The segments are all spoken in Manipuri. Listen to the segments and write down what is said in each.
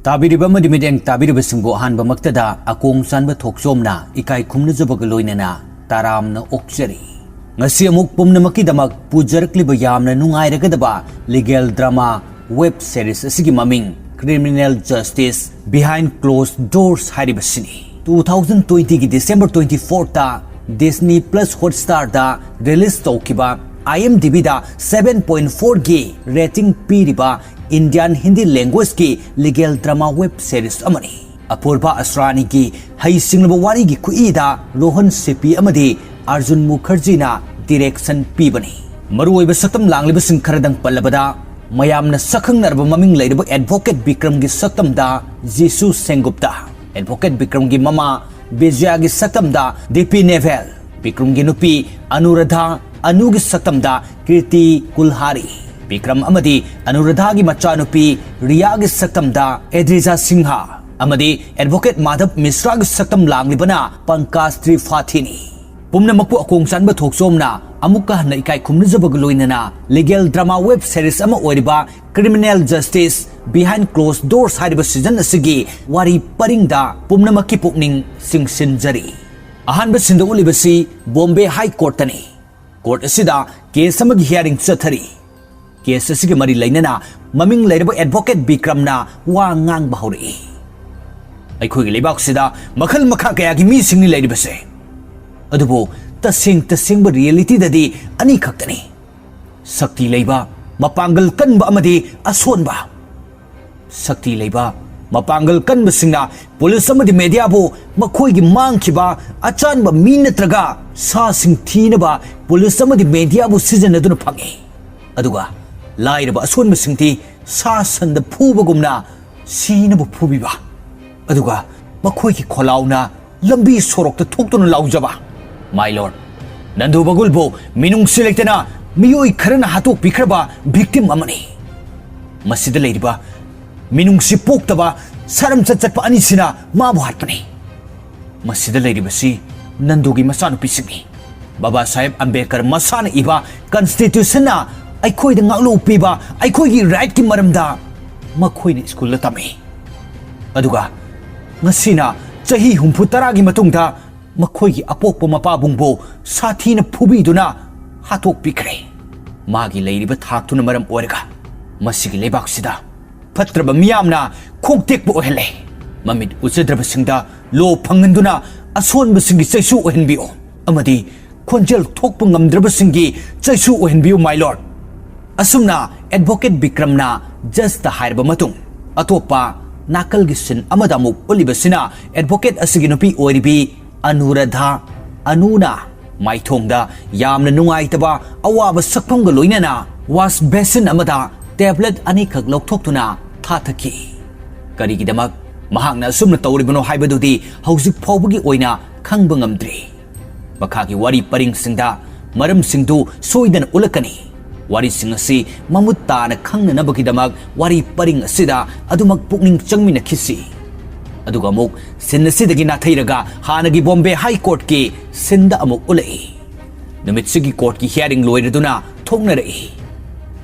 Tabiriba madimideng tabiriba singbo hanba maktada Akongchanba Thokchom na ikai khumna jabaga loinana taramna okjari. Ngasi amuk pumnamaki damak pujarakliba yamna nungairagadaba legal drama web series asigi maming Criminal Justice Behind Closed Doors haribasini. 2020 ki December 24 ta Disney Plus Hotstar da release taukiba IMDb da 7.4 gi rating piriba Indian Hindi language ki legal drama web series amani. Apurba Asrani ki hai singlaba wari gi kuida Rohan Sepi amadi Arjun Mukherjee na direction pibani. Maruoiba saktam langliba sing kharadang pallabada mayamna sakhang narba maming lairaba advocate Bikram gi saktam da Jisu Sengupta. Advocate Bikram gi mama Vijaya gi saktam da DP Nevel. Bikram gi nupi Anuradha Anu gi saktam da Kirti Kulhari. Bikram amadi Anuradha gi machanupi Riya gi saktam da Edriza Singha. Amadi advocate Madhav Misra gi saktam langlibana Pankaj Tripathi. Pumna makpu Akongchanba Thokchom na amukka na ikai khumna jabaga loinana legal drama web series ama oiriba Criminal Justice Behind Closed Doors hariba season asigi wari paringda pumna makki pukning singsinjari. Ahanba sinda ulibasi Bombay High Court tani. Court asida case amagi hearing chathari. Case asigi mari lainana maming lairaba advocate Bikram na wa ngang bahuri. Aikhoigi leibak sida makhal makha kaya gi mi singni lairibase. Adubo tasing reality dadi ani khaktani. Sakti leiba mapangal kanba amadi asonba. Sakti leiba mapangal kanba singna police amadi media bo makhoi gi mangkhiba achanba min natraga sa sing thinaba police amadi media bo season aduna phangi. Aduga lairaba asonba singti sa sanda phubagumna sinaba phubiba. Aduga makhoi gi kholauna lambi sorokta thoktuna laujaba. My lord, Nandu Bagulbo, Minung selectena, Miyoi Karana Hatok Pikraba, victim amani. Masida Ladiba, Minung Sipoktaba, Saram Chatsapa Anisina, Mabu Hatpani. Masida Ladibasi, Nandugi Masano Pisimi. Baba Sahib Ambekar Masana Iba, Constitutiona, I koi the Nalu Piba, I koi right ki Maramda, Makoi school latami. Aduga, Masina, Chahi Humputaragi Matungta. Makhoi apokpo mapabungbo sathi na phubi duna hatok pikre magi leiriba thaktuna maram oiraga masigi lebak sida phatraba miyamna khoktek bo ohele mamit uchadraba singda lo phanganduna asonba singi chaisu ohenbio amadi khonjel thokpa ngamdraba singi chaisu ohenbio my lord asumna advocate Bikram na just the hairba matung atopa nakal gisin amada muk olibasina advocate asigi nupi oiribi Anuradha Anuna Maithongda Yamna Nungaitaba Awaba Sakpamga Loinana was basin amada tablet anikak loktoktuna Tataki Karigidamak Mahangna Sumna Tauribano Haibadudi Hausik Pobagi Oina Kangbangamdri Makaki Wari Paring Singda Maram Singdu Soidan Ulakani Wari Singasi Mamutana Kangna Nabakidamak Wari Paring Sida Adumak Pukning Changmina Kisi Aduga amuk sin nasidagi nathairaga hanagi Bombay High Court ki sinda amuk ulai. Numitsigi court ki hearing loiraduna thongnarei.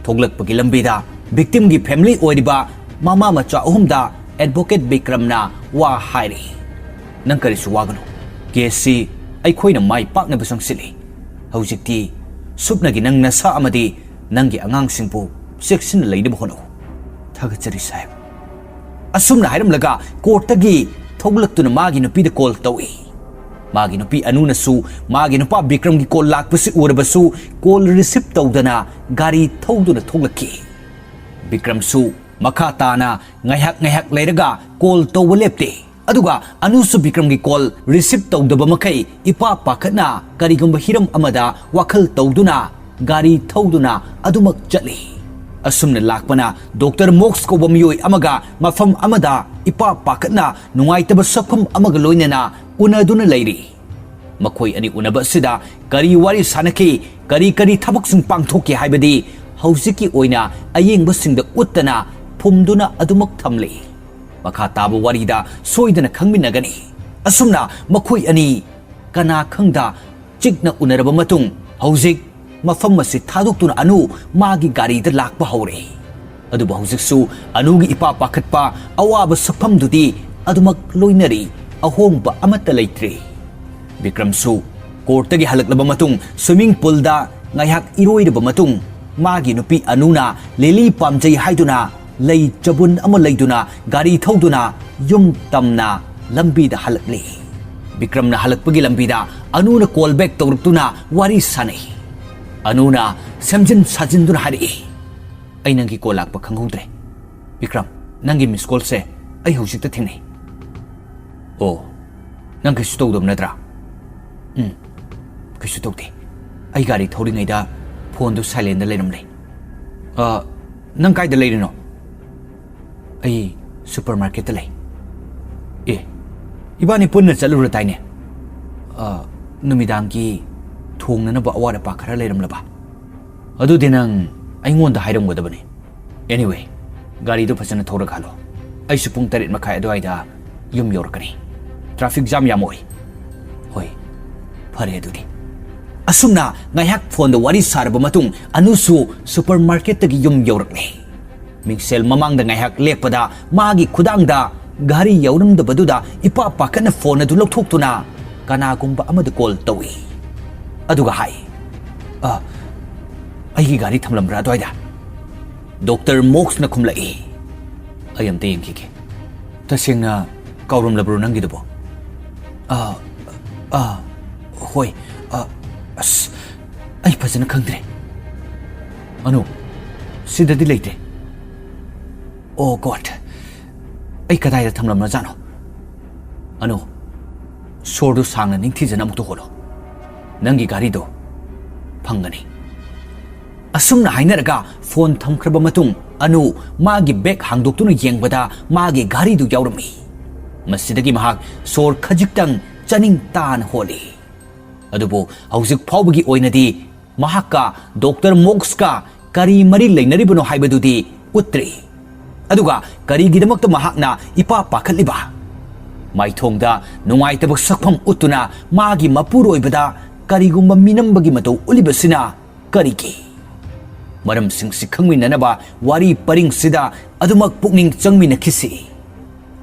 Thoglakpagi lambida victim gi family oiriba mama macha uhumda advocate Bikram na wa hairi. Nang karisu wagano. Kesi aikhoina mai pakna basang sili. Haujikti supnagi nang nasa amadi nangi angang singpu section laidib hono. Thagachari sahib. Asumna hairam laga courtagi thoglaktuna magi nupi de call tawi magi nupi anuna su magi nupa Bikram gi call lakpasi urabasu call receive tawdana gari thogduna thoglaki Bikram su makata na ngaihak leiraga call tawba lepte aduga anusu Bikram gi call receive tawdaba makai ipa pakatna karigumba hiram amada wakhal tawduna gari thogduna adumak chali Asumna lakpana Dr. Mox ko bamiyoi amaga mafam amada ipa pakatna nungaitaba sakpam amaga loinana unaduna lairi. Makhoi ani unaba sida kari wari sanaki kari thabak sing pangthoki haibadi hausiki oina ayengba singda uttana phumduna adumak thamle. Makha taba warida soidana khangminagani. Asumna makhoi ani kana khangda chikna unaraba matung hausik Mafam masi thaduk tuna anu magi gari da lakpa haure. ꯑꯗꯨꯕꯨ ꯍꯧꯖꯤꯛꯁꯨ ꯑꯅꯨꯒꯤ ꯏꯄꯥ ꯄꯥꯈꯠꯄ ꯑꯋꯥꯕ ꯁꯛꯐꯝꯗꯨꯗꯤ ꯑꯗꯨꯃꯛ ꯂꯣꯏꯅꯔꯤ ꯑꯍꯣꯡꯕ ꯑꯃꯠꯇ ꯂꯩꯇ꯭ꯔꯤ ꯕꯤꯀ꯭ꯔꯝꯁꯨ ꯀꯣꯔꯠꯇꯒꯤ ꯍꯜꯂꯛꯂꯕ ꯃꯇꯨꯡ ꯁ꯭ꯋꯤꯃꯤꯡ ꯄꯨꯜꯗ ꯉꯥꯏꯍꯥꯛ ꯏꯔꯣꯏꯔꯕ ꯃꯇꯨꯡ ꯃꯥꯒꯤ ꯅꯨꯄꯤ ꯑꯅꯨꯅ ꯂꯤꯂꯤ ꯄꯥꯝꯖꯩ ꯍꯥꯏꯗꯨꯅ ꯂꯩ ꯆꯕꯨꯟ ꯑꯃ ꯂꯩꯗꯨꯅ ꯒꯥꯔꯤ ꯊꯧꯗꯨꯅ ꯌꯨꯝ ꯇꯝꯅ ꯂꯝꯕꯤꯗ ꯍꯜꯂꯛꯂꯤ ꯕꯤꯀ꯭ꯔꯝꯅ ꯍꯜꯂꯛꯄꯒꯤ ꯂꯝꯕꯤꯗ ꯑꯅꯨꯅ ꯀꯣꯜ ꯕꯦꯛ ꯇꯧꯔꯛꯇꯨꯅ ꯋꯥꯔꯤ ꯁꯥꯅꯩ ꯑꯅꯨꯅ ꯁꯦꯝꯖꯤꯟ ꯁꯥꯖꯤꯟꯗꯨꯅ ꯍꯥꯏꯔꯛꯏ ꯑꯩ ꯅꯪꯒꯤ ꯀꯣꯜ ꯂꯥꯛꯄ ꯈꯪꯍꯧꯗ꯭ꯔꯦ ꯕꯤꯀ꯭ꯔꯝ ꯅꯪꯒꯤ ꯃꯤꯁ ꯀꯣꯜꯁꯦ ꯑꯩ ꯍꯧꯖꯤꯛꯇ ꯊꯦꯡꯅꯩ ꯑꯣ ꯅꯪ ꯀꯩꯁꯨ ꯇꯧꯗꯕ ꯅꯠꯇ꯭ꯔꯥ ꯀꯩꯁꯨ ꯇꯧꯗꯦ ꯑꯩ ꯒꯥꯔꯤ ꯊꯧꯔꯤꯉꯩꯗ ꯐꯣꯟꯗꯨ ꯁꯥꯏꯂꯦꯟꯗ ꯂꯩꯔꯝꯂꯦ ꯅꯪ ꯀꯥꯏꯗ ꯂꯩꯔꯤꯅꯣ ꯑꯩ ꯁꯨꯄꯔ ꯃꯥꯔꯀꯦꯠꯇ ꯂꯩ ꯑꯦ 이번에 ปุ่ꯟꯅ ꯆꯠꯂꯨꯔꯗꯥꯏꯅꯦ ꯅꯨꯃꯤꯗꯥꯡꯒꯤ ꯊꯣꯡꯅꯅꯕ ꯑꯋꯥꯠ ꯑꯄꯥ ꯈꯔ ꯂꯩꯔꯝꯂꯕ ꯑꯗꯨꯗꯤ ꯅꯪ ꯑꯩꯉꯣꯟꯗ ꯍꯥꯏꯔꯝꯒꯗꯕꯅꯤ anyway ꯒꯥꯔꯤꯗꯣ ꯐꯖꯅ ꯊꯧꯔꯒ ꯍꯜꯂꯣ ꯑꯩꯁꯨ ꯄꯨꯡ 8:30 ꯑꯗꯨꯋꯥꯏꯗ ꯌꯨꯝ ꯌꯧꯔꯛꯀꯅꯤ ꯇ꯭ꯔꯥꯐꯤꯛ ꯖꯥꯝ ꯌꯥꯝ ꯑꯣꯏ ꯍꯣꯏ ꯐꯔꯦ ꯑꯗꯨꯗꯤ ꯑꯁꯨꯝꯅ ꯉꯥꯏꯍꯥꯛ ꯐꯣꯟꯗ ꯋꯥꯔꯤ ꯁꯥꯔꯕ ꯃꯇꯨꯡ ꯑꯅꯨꯁꯨ ꯁꯨꯄꯔ ꯃꯥꯔꯀꯦꯠꯇꯒꯤ ꯌꯨꯝ ꯌꯧꯔꯛꯂꯦ ꯃꯤꯡꯁꯦꯜ ꯃꯃꯥꯡꯗ ꯉꯥꯏꯍꯥꯛ ꯂꯦꯞꯄꯗ ꯃꯥꯒꯤ ꯈꯨꯗꯥꯡꯗ ꯒꯥꯔꯤ ꯌꯧꯔꯝꯗꯕꯗꯨꯗ ꯏꯄꯥ ꯄꯥꯈꯠꯅ ꯐꯣꯟ ꯑꯗꯨ ꯂꯧꯊꯣꯛꯇꯨꯅ ꯀꯅꯥꯒꯨꯝꯕ ꯑꯃꯗ ꯀꯣꯜ ꯇꯧꯏ ꯑꯗꯨꯒ ꯍꯥꯏ ꯑꯩꯒꯤ ꯒꯥꯔꯤ ꯊꯝꯂꯝꯕ꯭ꯔꯥ ꯑꯗꯨꯋꯥꯏꯗ ꯗꯣꯛꯇꯔ ꯃꯣꯛꯁꯅ ꯈꯨꯝꯂꯛꯏ ꯑꯩ ꯑꯝꯇ ꯌꯦꯡꯈꯤꯒꯦ ꯇꯁꯦꯡꯅ ꯀꯥꯎꯔꯝꯂꯕ꯭ꯔꯣ ꯅꯪꯒꯤꯗꯨꯕꯣ ꯍꯣꯏ ꯑꯁ ꯑꯩ ꯐꯖꯅ ꯈꯪꯗ꯭ꯔꯦ ꯑꯅꯨ ꯁꯤꯗꯗꯤ ꯂꯩꯇꯦ ꯑꯣ ꯒꯣꯠ ꯑꯩ ꯀꯗꯥꯏꯗ ꯊꯝꯂꯝꯂꯖꯥꯠꯅꯣ ꯑꯅꯨ ꯁꯣꯔꯗꯨ ꯁꯥꯡꯅ ꯅꯤꯡꯊꯤꯖꯅ ꯑꯃꯨꯛꯇ ꯍꯣꯜꯂꯣ ꯅꯪꯒꯤ ꯒꯥꯔꯤꯗꯣ ꯐꯪꯒꯅꯤ ꯑꯁꯨꯝꯅ ꯍꯥꯏꯅꯔꯒ ꯐꯣꯟ ꯊꯝꯈ꯭ꯔꯕ ꯃꯇꯨꯡ ꯑꯅꯨ ꯃꯥꯒꯤ ꯕꯦꯛ ꯍꯥꯡꯗꯣꯛꯇꯨꯅ ꯌꯦꯡꯕꯗ ꯃꯥꯒꯤ ꯒꯥꯔꯤꯗꯨ ꯌꯥꯎꯔꯝꯃꯤ ꯃꯁꯤꯗꯒꯤ ꯃꯍꯥꯛ ꯁꯣꯔ ꯈꯖꯤꯛꯇꯪ ꯆꯥꯅꯤꯡ ꯇꯥꯅ ꯍꯣꯜꯂꯤ ꯑꯗꯨꯕꯨ ꯍꯧꯖꯤꯛ ꯐꯥꯎꯕꯒꯤ ꯑꯣꯏꯅꯗꯤ ꯃꯍꯥꯛꯀ ꯗꯣꯛꯇꯔ ꯃꯣꯛꯁꯀ ꯀꯔꯤ ꯃꯔꯤ ꯂꯩꯅꯔꯤꯕꯅꯣ ꯍꯥꯏꯕꯗꯨꯗꯤ ꯎꯠꯇ꯭ꯔꯤ ꯑꯗꯨꯒ ꯀꯔꯤꯒꯤꯗꯃꯛꯇ ꯃꯍꯥꯛꯅ ꯏꯄꯥ ꯄꯥꯈꯠꯂꯤꯕ ꯃꯥꯏꯊꯣꯡꯗ ꯅꯨꯡꯉꯥꯏꯇꯕ ꯁꯛꯐꯝ ꯎꯠꯇꯨꯅ ꯃꯥꯒꯤ ꯃꯄꯨꯔꯣꯏꯕꯗ ꯀꯔꯤꯒꯨꯝꯕ ꯃꯤꯅꯝꯕꯒꯤ ꯃꯇꯧ ꯎꯠꯂꯤꯕꯁꯤꯅ ꯀꯔꯤꯒꯤ ꯃꯔꯝꯁꯤꯡꯁꯤ ꯈꯪꯃꯤꯟꯅꯅꯕ ꯋꯥꯔꯤ ꯄꯔꯤꯡꯁꯤꯗ ꯑꯗꯨꯃꯛ ꯄꯨꯛꯅꯤꯡ ꯆꯪꯃꯤꯟꯅꯈꯤꯁꯤ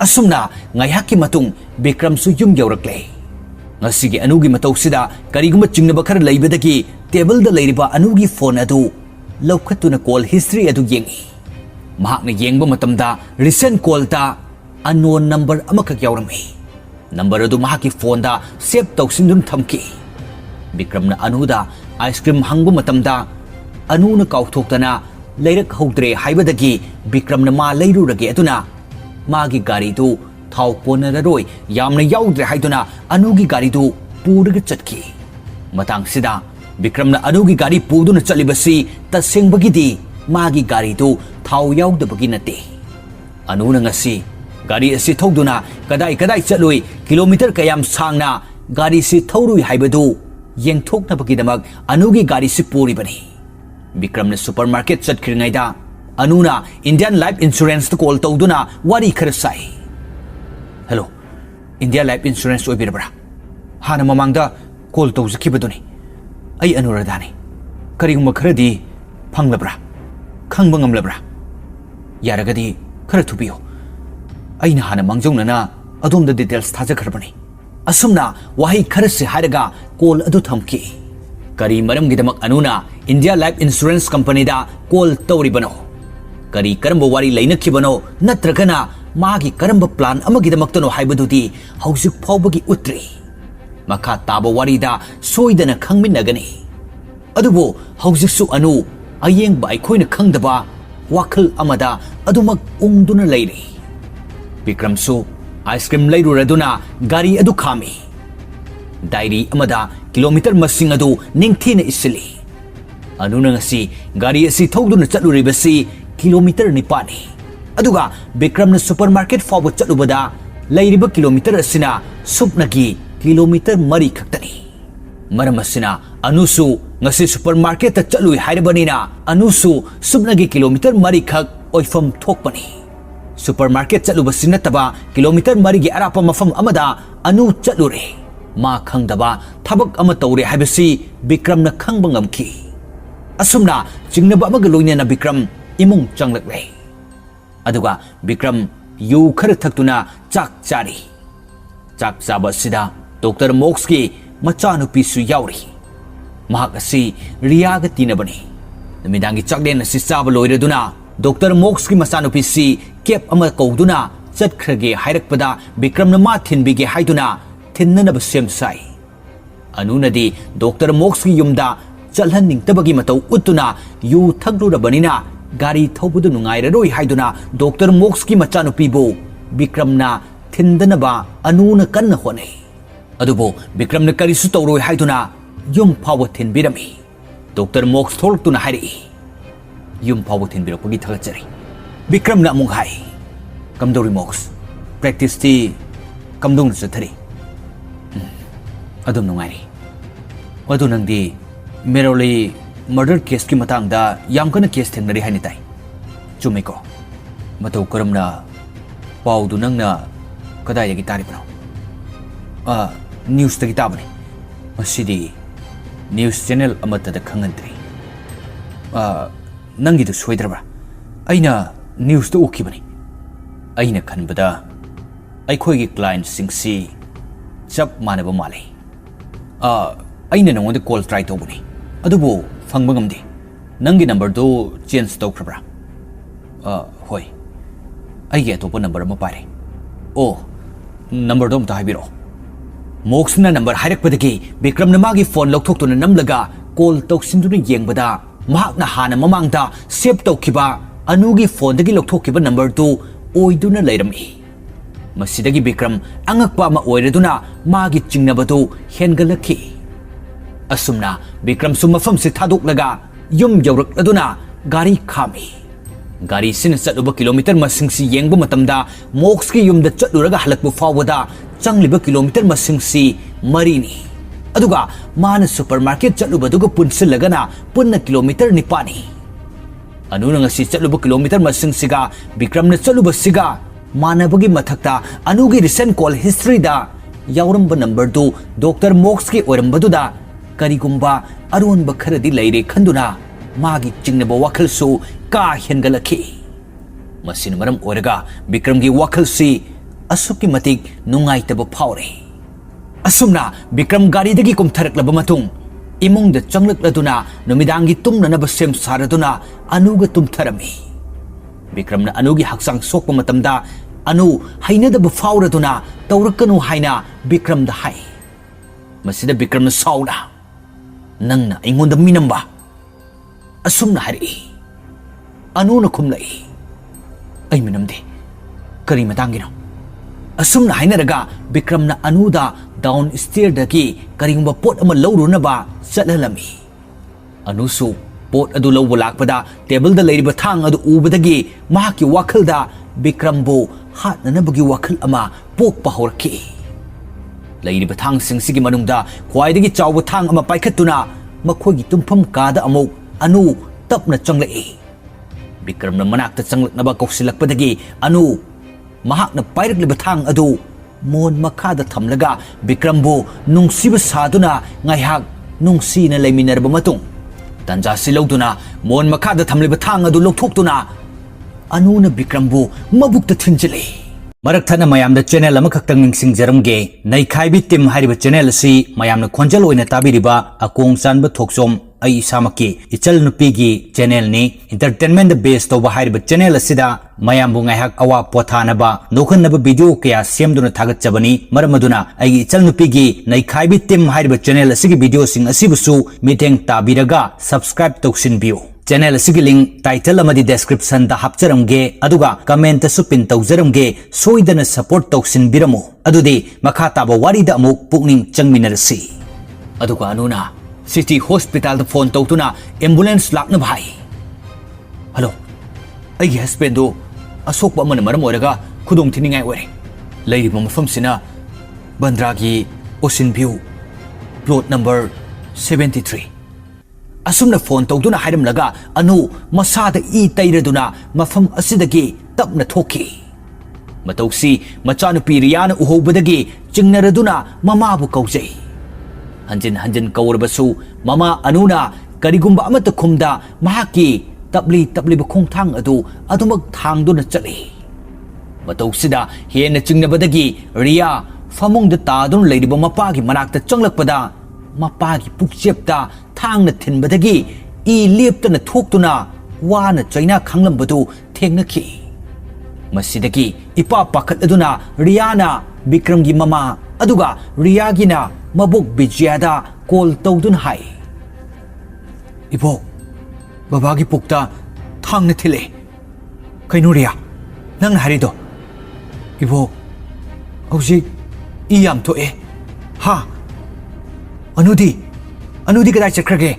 ꯑꯁꯨꯝꯅ ꯉꯥꯏꯍꯥꯛꯀꯤ ꯃꯇꯨꯡ ꯕꯤꯀ꯭ꯔꯝꯁꯨ ꯌꯨꯝ ꯌꯧꯔꯛꯂꯦ ꯉꯁꯤꯒꯤ ꯑꯅꯨꯒꯤ ꯃꯇꯧꯁꯤꯗ ꯀꯔꯤꯒꯨꯝꯕ ꯆꯤꯡꯅꯕ ꯈꯔ ꯂꯩꯕꯗꯒꯤ ꯇꯦꯕꯜꯗ ꯂꯩꯔꯤꯕ ꯑꯅꯨꯒꯤ ꯐꯣꯟ ꯑꯗු ꯂꯧꯈꯠꯇꯨꯅ ꯀꯣꯜ ꯍꯤꯁꯇ꯭ꯔꯤ ꯑꯗꯨ ꯌꯦꯡꯏ ꯃꯍꯥꯛꯅ ꯌꯦꯡꯕ ꯃꯇꯝꯗ ꯔꯤꯁꯦꯟꯠ ꯀꯣꯜꯗ ꯑꯟꯅꯣꯟ ꯅꯝꯕꯔ ꯑꯃꯈꯛ ꯌꯥꯎꯔꯝꯃꯤ ꯅꯝꯕꯔ ꯑꯗꯨ ꯃꯍꯥꯛꯀꯤ ꯐꯣꯟꯗ ꯁꯦꯞ ꯇꯧꯁꯤꯟꯗꯨꯅ ꯊꯝꯈꯤ ꯕꯤꯀ꯭ꯔꯝꯅ ꯑꯅꯨꯗ ꯑꯥꯏꯁꯀ꯭ꯔꯤꯝ ꯍꯪꯕ ꯃꯇꯝꯗ ꯑꯅꯨꯅ ꯀꯥꯎꯊꯣꯛꯇꯅ ꯂꯩꯔꯛꯍꯧꯗ꯭ꯔꯦ ꯍꯥꯏꯕꯗꯒꯤ ꯕꯤꯀ꯭ꯔꯝꯅ ꯃꯥ ꯂꯩꯔꯨꯔꯒꯦ ꯑꯗꯨꯅ ꯃꯥꯒꯤ ꯒꯥꯔꯤꯗꯨ ꯊꯥꯎ ꯀꯣꯟꯅꯔꯔꯣꯏ ꯌꯥꯝꯅ ꯌꯥꯎꯗ꯭ꯔꯦ ꯍꯥꯏꯗꯨꯅ ꯑꯅꯨꯒꯤ ꯒꯥꯔꯤꯗꯨ ꯄꯨꯔꯒ ꯆꯠꯈꯤ ꯃꯇꯥꯡꯁꯤꯗ ꯕꯤꯀ꯭ꯔꯝꯅ ꯑꯅꯨꯒꯤ ꯒꯥꯔꯤ ꯄꯨꯗꯨꯅ ꯆꯠꯂꯤꯕꯁꯤ ꯇꯁꯦꯡꯕꯒꯤꯗꯤ ꯃꯥꯒꯤ ꯒꯥꯔꯤꯗꯨ ꯊꯥꯎ ꯌꯥꯎꯗꯕꯒꯤ ꯅꯠꯇꯦ ꯑꯅꯨꯅ ꯉꯁꯤ ꯒꯥꯔꯤ ꯑꯁꯤ ꯊꯧꯗꯨꯅ ꯀꯗꯥꯏ ꯆꯠꯂꯨꯏ ꯀꯤꯂꯣꯃꯤꯇꯔ ꯀꯌꯥꯝ ꯁꯥꯡꯅ ꯒꯥꯔꯤꯁꯤ ꯊꯧꯔꯨꯏ ꯍꯥꯏꯕꯗꯨ ꯌꯦꯡꯊꯣꯛꯅꯕꯒꯤꯗꯃꯛ ꯑꯅꯨꯒꯤ ꯒꯥꯔꯤꯁꯤ ꯄꯨꯔꯤꯕꯅꯤ ꯕꯤꯀ꯭ꯔꯝꯅ ꯁꯨꯄꯔ ꯃꯥꯔꯀꯦꯠ ꯆꯠꯈ꯭ꯔꯤꯉꯩꯗ ꯑꯅꯨꯅ ꯏꯟꯗꯤꯌꯟ ꯂꯥꯏꯐ ꯏꯟꯁꯨꯔꯦꯟꯁꯇ ꯀꯣꯜ ꯇꯧꯗꯨꯅ ꯋꯥꯔꯤ ꯈꯔ ꯁꯥꯏ ꯍꯜꯂꯣ ꯏꯟꯗꯤꯌꯥ ꯂꯥꯏꯐ ꯏꯟꯁꯨꯔꯦꯟꯁ ꯑꯣꯏꯕꯤꯔꯕ꯭ꯔꯥ ꯍꯥꯟꯅ ꯃꯃꯥꯡꯗ ꯀꯣꯜ ꯇꯧꯖꯈꯤꯕꯗꯨꯅꯤ ꯑꯩ ꯑꯅꯨꯔꯥꯙꯥꯅꯤ ꯀꯔꯤꯒꯨꯝꯕ ꯈꯔꯗꯤ ꯐꯪꯂꯕ꯭ꯔꯥ ꯈꯪꯕ ꯉꯝꯂꯕ꯭ꯔꯥ ꯌꯥꯔꯒꯗꯤ ꯈꯔ ꯊꯨꯕꯤꯌꯨ ꯑꯩꯅ ꯍꯥꯟꯅ ꯃꯥꯡꯖꯧꯅꯅ ꯑꯗꯣꯝꯗ ꯗꯤꯇꯦꯜꯁ ꯊꯥꯖꯈ꯭ꯔꯕꯅꯤ ꯑꯁꯨꯝꯅ ꯋꯥꯍꯩ ꯈꯔꯁꯤ ꯍꯥꯏꯔꯒ ꯀꯣꯜ ꯑꯗꯨ ꯊꯝꯈꯤ ꯀꯔꯤ ꯃꯔꯝꯒꯤꯗꯃꯛ ꯑꯅꯨꯅ ꯏꯟꯗꯤꯌꯥ ꯂꯥꯏꯐ ꯏꯟꯁꯨꯔꯦꯟꯁ ꯀꯝꯄꯅꯤꯗ ꯀꯣꯜ ꯇꯧꯔꯤꯕꯅꯣ ꯀꯔꯤ ꯀꯔꯝꯕ ꯋꯥꯔꯤ ꯂꯩꯅꯈꯤꯕꯅꯣ ꯅꯠꯇ꯭ꯔꯒꯅ ꯃꯥꯒꯤ ꯀꯔꯝꯕ ꯄ꯭ꯂꯥꯟ ꯑꯃꯒꯤꯗꯃꯛꯇꯅꯣ ꯍꯥꯏꯕꯗꯨꯗꯤ ꯍꯧꯖꯤꯛ ꯐꯥꯎꯕꯒꯤ ꯎꯠꯇ꯭ꯔꯤ ꯃꯈꯥ ꯇꯥꯕ ꯋꯥꯔꯤꯗ ꯁꯣꯏꯗꯅ ꯈꯪꯃꯤꯟꯅꯒꯅꯤ ꯑꯗꯨꯕꯨ ꯍꯧꯖꯤꯛꯁꯨ ꯑꯅꯨ ꯑꯌꯦꯡꯕ ꯑꯩꯈꯣꯏꯅ ꯈꯪꯗꯕ ꯋꯥꯈꯜ ꯑꯃꯗ ꯑꯗꯨꯃꯛ ꯎꯪꯗꯨꯅ ꯂꯩꯔꯤ ꯕꯤꯀ꯭ꯔꯝꯁꯨ ꯑꯥꯏꯁꯀ꯭ꯔꯤꯝ ꯂꯩꯔꯨꯔꯗꯨꯅ ꯒꯥꯔꯤ ꯑꯗꯨ ꯈꯥꯝꯃꯤ ꯗꯥꯏꯔꯤ ꯑꯃꯗ ꯀꯤꯂꯣꯃꯤꯇꯔ ꯃꯁꯤꯡ ꯑꯗꯨ ꯅꯤꯡꯊꯤꯅ ꯏꯁꯤꯜꯂꯤ ꯑꯅꯨꯅ ꯉꯁꯤ ꯒꯥꯔꯤ ꯑꯁꯤ ꯊꯧꯗꯨꯅ ꯆꯠꯂꯨꯔꯤꯕꯁꯤ ꯀꯤꯂꯣꯃꯤꯇꯔ 9ꯅꯤ ꯑꯗꯨꯒ ꯕꯤꯀ꯭ꯔꯝꯅ ꯁꯨꯄꯔ ꯃꯥꯔꯀꯦꯠ ꯐꯥꯎꯕ ꯆꯠꯂꯨꯕꯗ ꯂꯩꯔꯤꯕ ꯀꯤꯂꯣꯃꯤꯇꯔ ꯑꯁꯤꯅ ꯁꯨꯞꯅꯒꯤ ꯀꯤꯂꯣꯃꯤꯇꯔ 4 ꯈꯛꯇꯅꯤ ꯃꯔꯝ ꯑꯁꯤꯅ ꯑꯅꯨꯁꯨ ꯉꯁꯤ ꯁꯨꯄꯔ ꯃꯥꯔꯀꯦꯠꯇ ꯆꯠꯂꯨꯏ ꯍꯥꯏꯔꯕꯅꯤꯅ ꯑꯅꯨꯁꯨ ꯁꯨꯞꯅꯒꯤ ꯀꯤꯂꯣꯃꯤꯇꯔ 4 ꯈꯛ ꯑꯣꯏꯐꯝ ꯊꯣꯛꯄꯅꯤ ꯁꯨꯄꯔ ꯃꯥꯔꯀꯦꯠ ꯆꯠꯂꯨꯕꯁꯤ ꯅꯠꯇꯕ ꯀꯤꯂꯣꯃꯤꯇꯔ 4ꯒꯤ ꯑꯔꯥꯞꯄ ꯃꯐꯝ ꯑꯃꯗ ꯑꯅꯨ ꯆꯠꯂꯨꯔꯦ ꯃꯥ ꯈꯪꯗꯕ ꯊꯕꯛ ꯑꯃ ꯇꯧꯔꯦ ꯍꯥꯏꯕꯁꯤ ꯕꯤꯀ꯭ꯔꯝꯅ ꯈꯪꯕ ꯉꯝꯈꯤ ꯑꯁꯨꯝꯅ ꯆꯤꯡꯅꯕ ꯑꯃꯒ ꯂꯣꯏꯅꯅ ꯕꯤꯀ꯭ꯔꯝ ꯏꯃꯨꯡ ꯆꯪꯂꯛꯂꯦ aduga Bikram yu khar thaktuna chak chari chak chaba sida Dr. Mox ki machanupi su yauri mahak asi Riya ga tinabani namidangi chakden asi chaba loiraduna Dr. Mox ki machanupi si kep ama kauduna chatkrage hairakpada Bikram na ma thinbige haiduna thinnanaba sem sai anunadi Dr. Mox ki yumda chalhan ningtabagi matau utuna yu thaglurabanina gari thaubudu nungairaroi haiduna Dr. Mox ki machanupi bo Bikram na thindanaba anuna kanna honai adubo Bikram na karisu tawroi haiduna yum phawa thinbirami Dr. Mox tholtuna hairi yum phawa thinbirakpagi thagachari Bikram na amung hai kamdori Mox practice ti kamdong sathari adum nungairi adu nangdi meroli murder case ki matang da yam kana case thengnari hani tai chumiko matau karamna paudu nangna kadai yagi taripno news tagi tabani masidi news channel amata da khangantri nangi du soidraba aina news to ukibani aina khanbada aikhoi gi client singsi chap manaba male aina nangond call try tobani adubo phangba ngamdi nangi number do change tawkrabra hoi aige atopa number ma pare oh number do mta haibiro Mox na number hairakpadagi Bikram na magi phone lokthokuna namlaga call tawsinduna yengbada mahak na hana mamangda save tawkiba anugi phone dagi lokthokiba number do oiduna lairami masidagi Bikram angakpa ma oiraduna magi chingnabadu hengalakhi asumna Bikram sumafam se thaduk laga yum yaurak aduna gari khami gari sin chatuba kilometer masing si yengba matamda Mox ki yumda chatluraga halakbu fawada changliba kilometer masing si marini aduga mana supermarket chatlubaduga punsilagana punna kilometer nipani anuna ngasi chatluba kilometer masing siga Bikram na chatluba siga manabagi mathakta anugi recent call history da yauramba number do Dr. Mox ki orambadu da karigumba arunba kharadi laire khanduna magi chingnaba wakhalsu ka hengalakhi masin maram oraga Bikram gi wakhalsi asuki matik nungaitaba phawre asumna Bikram gari dagi kumtharaklaba matung imung da changlakladuna numidangi tumnanaba sem saraduna anuga tumtharami Bikram na anugi haksang sokpa matamda anu hainadaba phawraduna tawrakanu haina Bikram da hai masida Bikram na sauna nangna ingonda minamba asumna hari anuna khumlai ai minamde kari matangino asumna hainaraga Bikram na anuda downstairs dagi karingba pot ama lawrunaba chatlalami anusu pot adu lawba lakpada table da leiriba thang adu ubadagi mahaki wakhalda Bikram bo hatnanabagi wakhal ama pokpa horki leiriba thang singsigi manungda khwaidagi chawba thang ama paikhatuna makhogi tumpham kada amuk anu tapna changlai Bikram na manakta changlaknaba kausilakpadagi anu mahakna pairakliba thang adu mon makhada thamlaga Bikram bo nungsiba saduna ngaihak nungsina leiminarba matung tanja silauduna mon makhada thamliba thang adu lokthokduna anuna Bikram bo mabukta thinjale marakthana mayamda channel amakhaktang ningsingjaramge Neikhaibi team hariba channel si mayamna khonjal oina tabiriba Akongchanba Thokchom ai samaki ichal nupigi channel ni entertainment based to hariba channel asida mayambu ngaihak awa pothanaba nokhanaba video kya semduna thagatchabani maramaduna ai ichal nupigi Neikhaibi team hariba channel asigi video sing asibusu miteng tabiraga subscribe toksinbiu channel asigi link title amadi description da hapcharamge aduga comment su pin tawjaramge soidana support toksinbiramu adudi makha taba warida amuk pukning changminarasi aduga anuna city hospital da phone tawtuna ambulance lakna bhai hello ai husband do asokba man maram oraga khudong thiningai ore leiri mafam sina bandragi ocean view plot number 73 asumna phone tawduna hairam laga anu masada I tairaduna mafam asidagi tapna thoki matausi machanupi Riyana uhobadagi chingnaraduna mamabu kaujai hanjin hanjin kaurabasu mama anuna karigumba amata khumda mahaki tabli khong thang adumak thangduna chali matauksida hena chingnabadagi Ria famung da tadun leiriba mapagi manakta changlakpada mapagi pukchepta thangna thinbadagi I leptana thoktuna wana chaina khanglambadu thengnakhi masidagi ipa pakhat aduna Riana Bikramgi mama aduga Riyagina mabuk Bijayada call tawdun hai Ibo babagi pukta thangna thile kaino Riya nang harido Ibo hauji iyam thoe ha anudi kadai chakhrage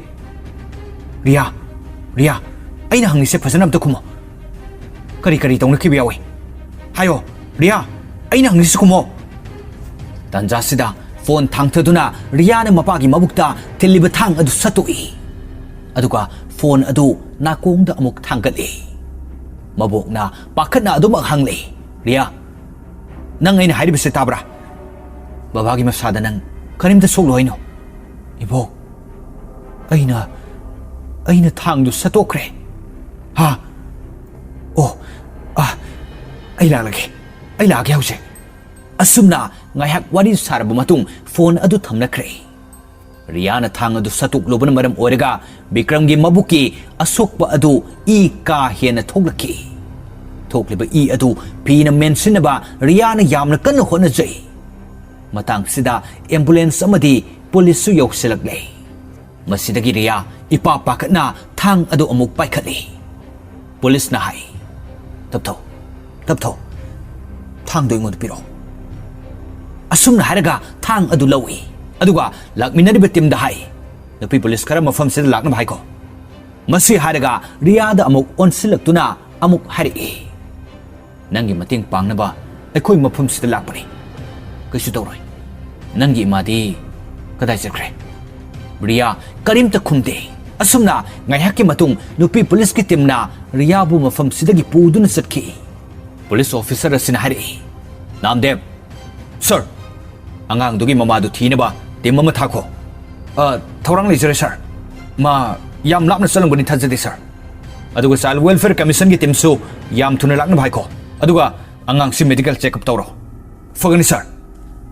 Riya aina hangise phasana amta khumo kari tawna khibi yawe hayo Riya aina hangise khumo tanjasida phone thangthaduna Riya na mapagi mabukta thiliba thang adu satui aduga phone adu nakongda amuk thangkali mabokna pakhatna adu mak hangle Riya nang aina hairibase tabra babagi masada nang karimta sokloino ibo aina thangdu satokre ha oh ai lage hause asumna ngaiak wari sarbu matung phone adu thamnakre Riana thang adu satuk lobana maram orega Bikramgi mabuki asokpa adu I ka hena thoglaki thokliba I adu pina mensinaba Riana yamna kan hona jai matang sida ambulance amadi police su yokselaklei masidagi Riya ipa pakatna thang adu amuk paikhatli police na hai taptho thang do ingon piro asumna haraga thang adu lawi aduga lakminari betim da hai napi police khara mafam sida lakna bhai ko masi haraga Riya da amuk onsilaktuna amuk hari nangi mating pangnaba akhoi mafam sida lakpani kaisu tawroi nangi madi kadai chakre Riya karimta khumde asumna ngaihaki matung nupi police ki timna Riya bu mafam sidagi puduna satki police officer asina hari Namdev sir angang dugi mama du thinaba tim mama thakho thorang leisure sir ma yam lakna salangbani thajade sir aduga child welfare commission ki timsu yam thuna lakna bhai ko aduga angang si medical check up tawro fagani sir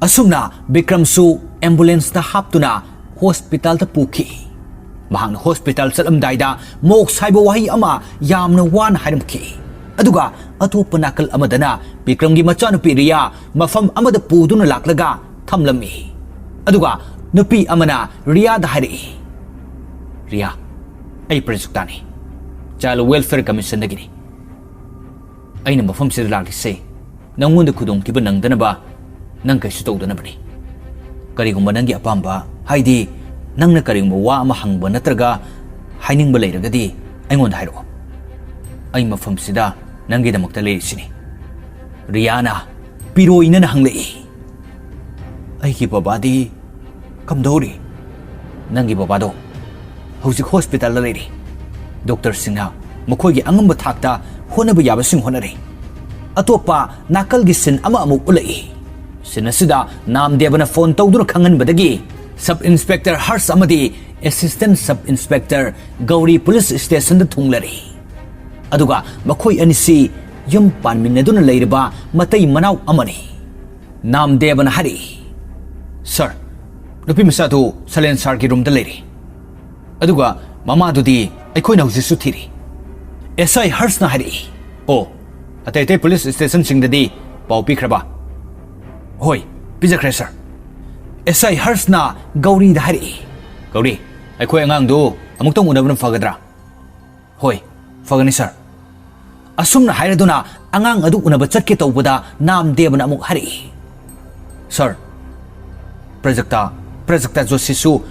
asumna Bikram su ambulance ta haptuna hospital ta pukhi mahang hospital salamdaida mok saibo wahi ama yamna wan hairamki aduga atopa nakal amadana Bikramgi machanupi Riya mafam amada puduna laklaga thamlami aduga nupi amana Riya da hari Riya ai prajuktani child welfare commission dagini aina mafam sida lakise nangonda khudong kiba nangdanaba nang kaisu tawdanabani karigumba nangi apamba haidi nangna karingba wa ama hangba natraga hainingba leiragadi aingonda hairo ai mafam sida nangi damakta leirisini Riyana piroina na hanglei aiki babadi kamdori nangi babado hojik hospital la leiri doctor singha mukhogi angamba thakta honaba yaba sing honare atopa nakal gi sin ama amuk ulai sinasida Namdevana phone tawduna khangan badagi sub inspector Hars amadi assistant sub inspector Gauri police station da thunglari aduga makhoi anisi yum panminaduna leiriba matai manau amani Namdevana hari sir nupi masadu salen sar ki room da leiri aduga mama dudi aikoi na hujisu thiri SI Hars na hari o atai police station singdadi pau pikraba hoi pijakhre sir SI Hars na Gauri da hari Gauri aikoi angang du amuktong unabna fagadra hoi fagani sir asumna hairaduna angang adu unaba chatke tawbada Namdevana amuk hari sir Prajakta Josisu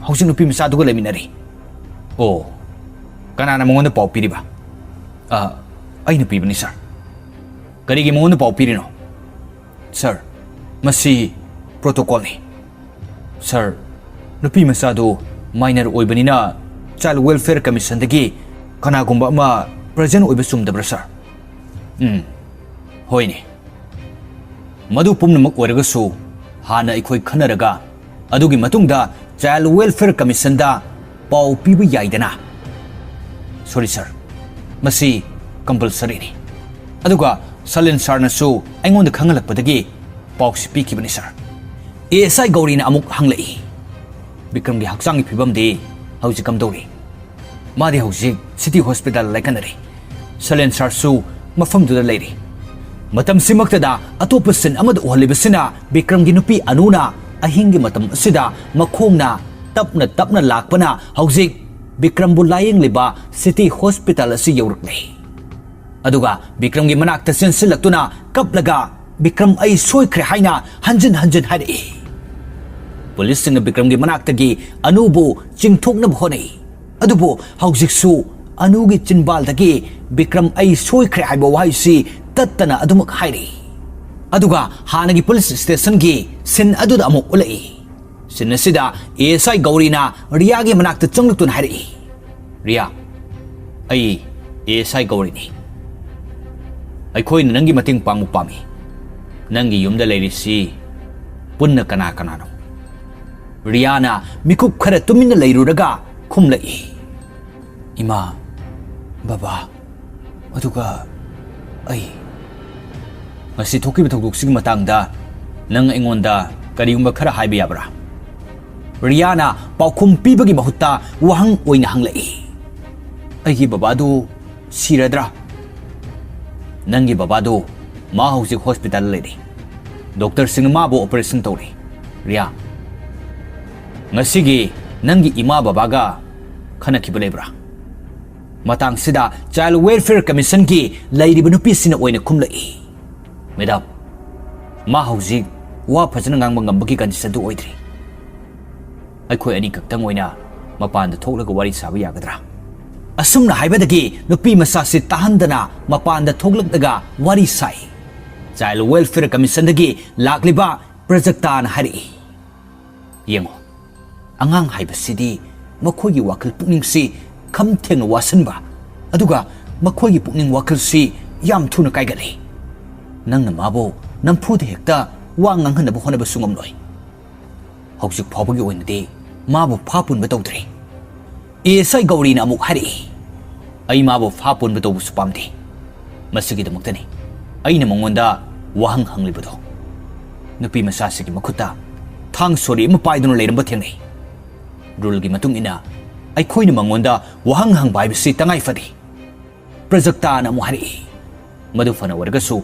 hausin nupi masaduga leminari oh kanana mongonda pau piriba ai nupi bani sir karigi mongonda pau pirino sir masi protocol ni sir nupi masadu minor oibanina child welfare commission dagi kana gumba ma present oiba sumdabra sir hoine madu pumnamak oiragasu hana aikoi khanaraga adugi matungda child welfare commission da pau pibu yaidana sorry sir Masi compulsory ni. Aduga Salen sir na su aingon da khangalak padagi pausi piki bani sir. ASI Gauri na amuk hanglai. Bikram gi hakchang gi phibam de hauji kam dori. Madi hauji city hospital laikanari. Salen sir su mafam du da leiri. Matam simakta da atopa sin amad uhalibasina Bikram gi nupi anuna ahingi matam sida makhongna tapna lakpana hauji Bikram bu layeng liba city hospital asi yaurak nei. Aduga Bikram gi manak ta sen silaktuna kaplaga Bikram ai soikre haina hanjin hari. Police sing Bikram gi manak ta gi anubu chingthokna bhonei. Adubo haujik su anu gi chinbal ta gi Bikram ai soikre haibo waisi tattana adumak hairi. Aduga hana gi police station gi sin aduda amuk ulai. Sin sida ASI Gauri na Ria gi manak ta changlaktun hari. Ria ai ASI Gauri ni. Aikoy na nangi mating pangupami. Nangi yumda lairisi punna kana no. Riana mikup khara tumina lairuraga khumlai. Ima, Baba, aduga ai. Ngasi thoki bathok sig matangda nang aingonda kariyumba khara haiba yabra. Riana paukhum pibagi mahutta wahang oina hanglai. Aigi babadu siradra. Nangi babado ma hausi hospital lady. Doctor sing mabu operation tori. Ria. Ngasigi nangi ima babaga khana kibulebra. Matang sida Child Welfare Commission ki lady banupi sina oina kumlai. Madam. Ma hausi wa phajana ngang mangambagi condition du oidri. Aikoi ani kaktang oina mapanda thoklaga wari sabu yagadra. Asumna haibadagi nupi masasi tahandana mapanda thoglakdaga wari sai. Child Welfare Commission dagi lakliba projekta na hari. Yengo. Angang haibasidi makogi wakil pukning si kamteng wasan ba. Aduga makogi pukning wakil si yam thuna kaigali. Nang namabo nampudi hekta wangang hanabu honaba sungam noi. Hausik phabagi oinadi mabu phapun batawdri. ASI Gauri na amuk hari. Ay mabu phapun bataw supamdi. Masigi damuktani. Ay na mangonda wahang hanglibado. Nupi masasigi makuta. Thang sori mapaidono layram batyangnay. Rule gi matung ina ay koy na mangonda wahang hang baibisi tangay fadi. Projekta na amuk hari. Madu fana wargasu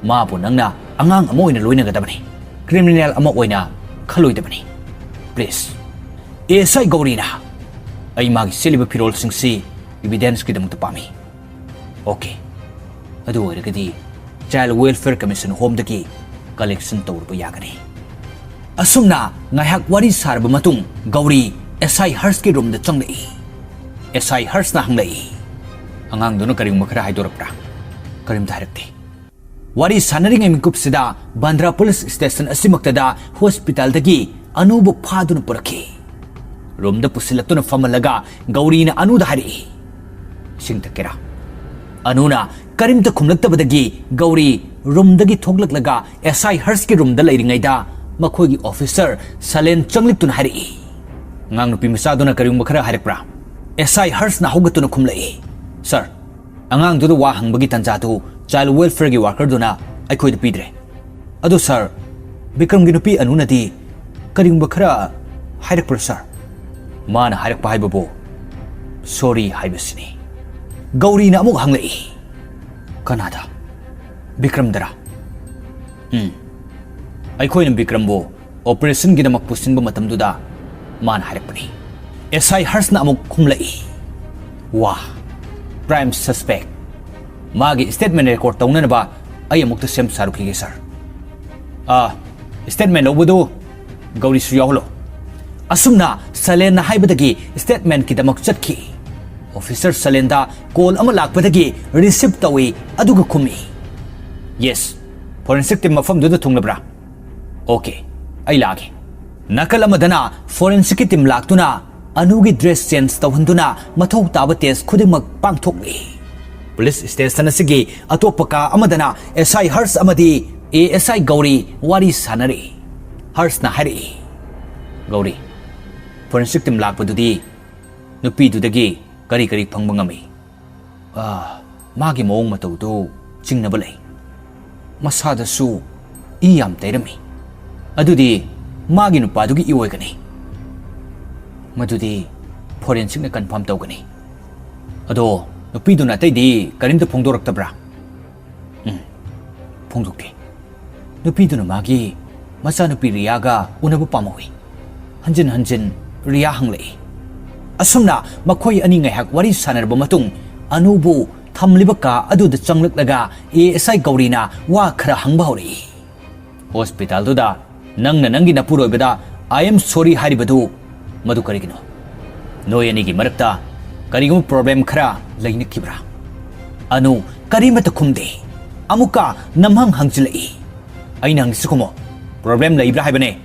mabu nangna angang amoy na loy na gadabani. Criminal amoy na khaloy dabani. Please. ASI Gauri na ay magi siliba pirol sing si evidence ki damang tapami. Okay. Adu waragadi Child Welfare Commission home daki collection tawr ba yagani. Asumna ngayak wari sarba matung Gauri SI Hers ki room da changlai. SI Hers na hanglai. Angang dono karing makara haidorapra. Karim daharakti. Wari sanari ngay mingkup sida Bandra Police Station asimaktada hospital dagi anubo phadun poraki. Room da pusilak to na famalaga Gauri na anu da hari. Sing takira. Anu na karim ta kumlakta badagi Gauri room dagi thoglak laga SI Hers ki room da lairingay da makogi officer Salen changlip to na hari. Ngang nupi masado na karing makara harikra. SI Hers na hugat to na kumlai. Sir, angang do wahang bagi tanjatu Child Welfare gi worker do na ay koy da pidre. Ado sir, Bikram ginupi anu na di karing makara harikra sir. Mana harik pa haibabo. Sorry haibasini. Gauri na amuk hanglai. Kanada. Bikram dara. Ay koy ng Bikram bo operation ginamak pusin ba matam duda. Man harik pa ni. SI Hers na amuk kumlai. Wah. Prime suspect. Magi statement record taon na ba ay amuk to siyam sarukige sir. Statement lobo do. Gauri suyaholo. Asumna Salen na haibadagi statement kidamak chatki. Officer Salen da call ama lakpadagi receipt tawi aduga kumi. Yes, forensic team mafam do thunglabra. Okay, ay lagi. Nakalamadana forensic team laktuna anugi dress change tawhanduna mathaw taba test khudimag pangthokli. Police station sige atopaka amadana SI Hers amadi ASI Gauri wari sanari. Hers na hari. Gauri forensic team lakpadudi nupi dudagi kari-kari pangbangami. Magi mong mataudo chingnaba lay. Masadasu iyam tairami. Adudi magi nupadugi iwoygani. Madudi forensic na confirm tawgani. Ado nupido na taydi karimta phongdoraktabra. Phongdokti. Nupido na magi macha nupi Riyaga unabu pamawi. Hanjin Riya hanglay. Asumna makoy ani ngaihak wari sanarba matung anubu thamliba ka aduda changlaklaga ASI Gaurina wa khara hangba hori. Hospital duda nangna nangi napuroibada I am sorry haribadu madu karigino. Noy anigi marakta karigum problem khara lainakibra. Anu karimata khumde amuka namhang hangchilai. Aina hangsukumo problem laibra haibane.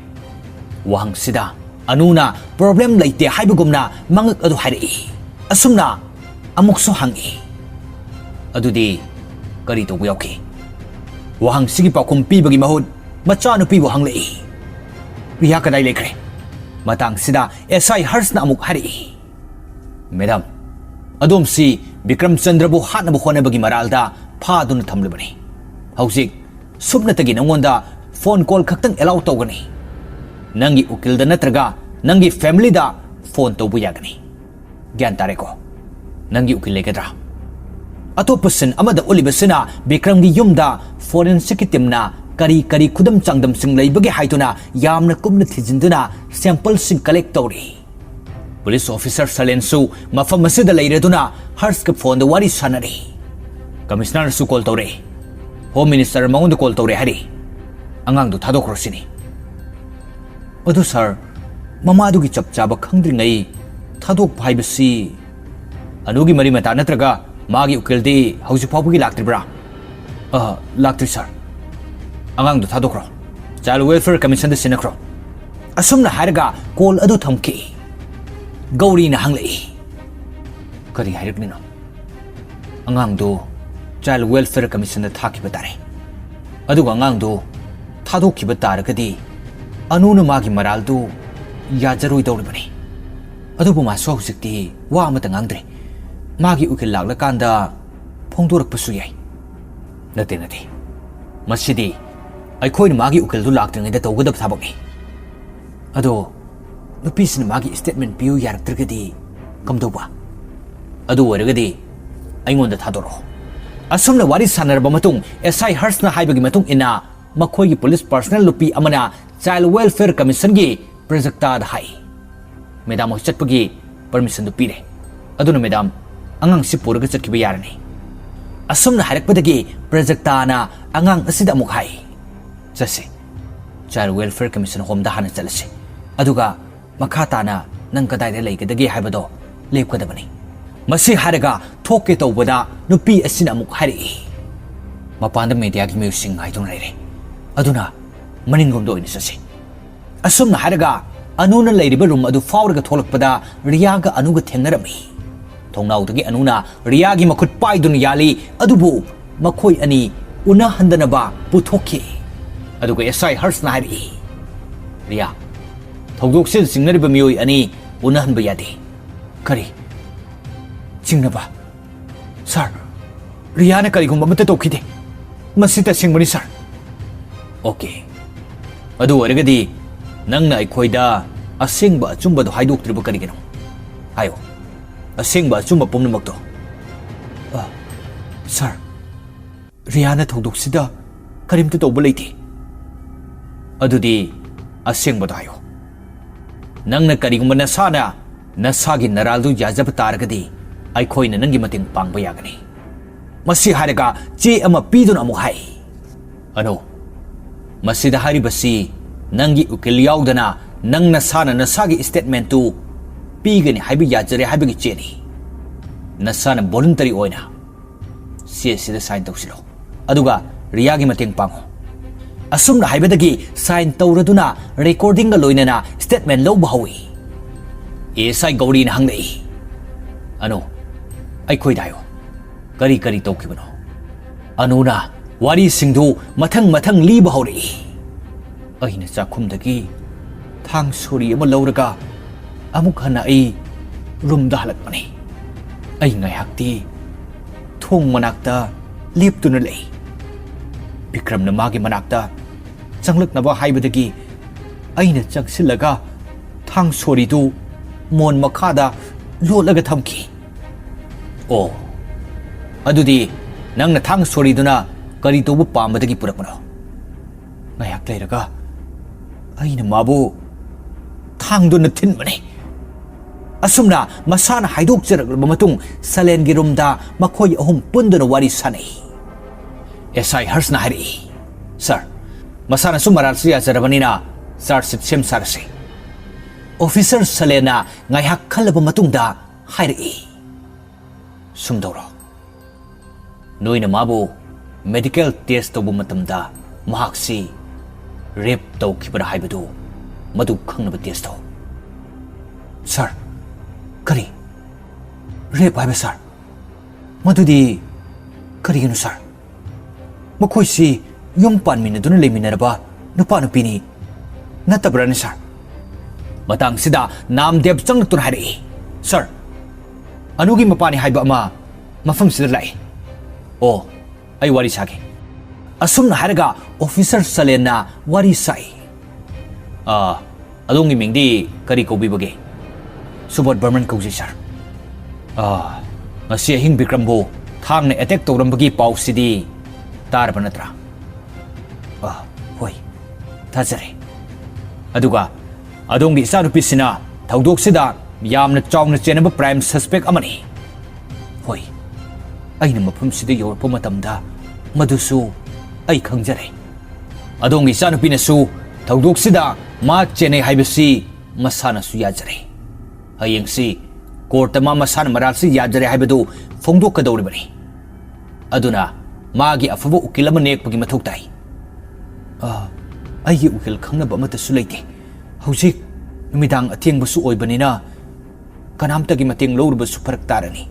Wahang sida Anuna problem laite haibagumna mangak adu hairi. Asumna amukso hangi. Adudi kari to buyauki. Wahang sige pakum pibagi mahud macha nupi wahang lai. Riya kadai lekre. Matang sida SI hars na amuk hari. Madam, adom si Bikram Chandra bu hat na bu khone bagi maralda pha dun thamlibani. Hausik subna tagi nangonda phone call khaktang allow tawgani. Nangi ukil da natraga nangi family da phone to buyagani. Gyan tare ko. Nangi ukil legadra. Ato person amada ulibasina Bikram gi yumda forensic team na kari kudam changdam sing laibagi haituna yamna kumna thijinduna sample sing collect tawri. Police officer Salensu mafam masida laireduna hars ka phone da wari sanari. Commissioner su call tawre. Home Minister maundu call tawre hari. Angang du thadokro sini. Ado sir, mamadu gi chapchaba khangdri ngai thadok bhaibasi anugi mari mata natraga magi ukildi hausi phabugi laktribra. Laktri sir. Angang du thadokro. Child Welfare Commission da sinakro. Asumna haraga call adu thamki. Gauri na hanglai. Kari hairagni no. Angang du Child Welfare Commission da thaki batare. Adu angang du thadok ki bataragadi Anuna magi maraldu yajarui dawribani. Adubu maso husukti wa amata ngangdre. Magi ukil laklakanda phongdorakpasu yai. Nate. Masidi aikhoina magi ukil du laktringaida tawgadab thabakni. Ado nupisina magi statement piu yaraktragadi kamdawba. Adu oiragadi aingonda thadoro. Asumna wari sanarba matung SI Hars na haibagi matung ina makhoi police personnel lupi amana Child Welfare Commission gi projecta da hai. Madam chatpagi permission du pire. Aduna madam angang si puraga chatkiba yarani. Asumna harakpadagi projecta na angang asida amuk hai. Jase Child Welfare Commission home da hana chalase. Aduga makhata na nang kadai da leikadagi haibado lepkadabani. Masi haraga thoke tawbada nupi asina amuk hari. Mapanda media gi musing haidon raire. Aduna Maningomdo in Sasi. Asumna haraga anuna lairiba room adu fauraga tholakpada Riyaga anuga thenarami. Thongnawdagi anuna Riyagi makut paidun yali adubu makhoi ani una handanaba puthoki. Aduga SI Hars na hari. Riya thogdoksil singnariba miyoi ani una hanba yadi. Kari singnaba. Sir, Riya na karigumba mata tokide. Masita singmani sir. Okay. Adu oiragadi nangna aikhoida asengba achumba do haidoktriba karigino. Hayo. Asengba achumba pumnamakto. Sir. Riya thogdoksida karimta tawba leite. Adudi asengba do hayo. Nangna karigumba nasana nasagi naraldu yajaba taragadi aikhoina nangi mating pangba yagani. Masi haraga che ama piduna amu hai. Ano Masida haribasi nangi ukil yaudana nang nasana nasagi statement tu pigani haibi yajare haibi cheni nasana voluntary oina sida sign tawsilo aduga Riyagi mateng pango asumna haibadagi sign tawraduna recording ga loinana statement lo bahawi SI Gauri na hangnai ano ai khoidayo kari tawkibano anuna Wari singdu matang liba hori. Ay na sakumdagi thang suri ama lauraga amuk hana ay room dahalat mani. Ay ngay hakti thong manakta leptuna lei Bikramna magi manakta changlaknaba haibadagi aina changsilaga thang sori du mon makhada lolaga thamki oh adudi nangna thang sori duna kari tobu pambadagi purakmano ngayak leiraga aina mabu thang du na thinmani asumna masana haidok jaragba matung salen gi rumda makhoi ahum punduna wari sanai SI Harsna hari sir masana sumaral siya jarabanina sir sem sarse officer Salena ngayak khalaba matungda hairi sumdoro noina mabu medical test tobu matamda mahaksi rape tawkhibara haibadu madu khangnaba test to sir kari rape haiba sir madudi kari ganu sir makhoi si yum panmina duna leminaraba nupa nupini natabrani sir matang sida namdev changlaktur hari sir anugi mapani haiba ama mafam sida lai oh ai wari sage asumna haraga officer Salena wari sai adongi mingdi kari ko bibage subot Burman ko sir ngasi hing Bikrambo thangna attack tawrambagi pau sidi tarba natra hoi thajare aduga adongi isanupisina thaudok sida yamna chawna chenaba prime suspect amani hoi aina mafam sida yorpa matamda madusu ai khangjare adongi isanupina su thaudok sida ma chene haibasi masana su yajare hayengsi court ma masana maral si yajare haibadu phongdok kadawribani aduna magi afabu ukilama nekpagi mathok tai ai ukil khangnaba amata su leite hojik numidang athengbasu oibanina kanamtagi mateng lowrubasu farak tarani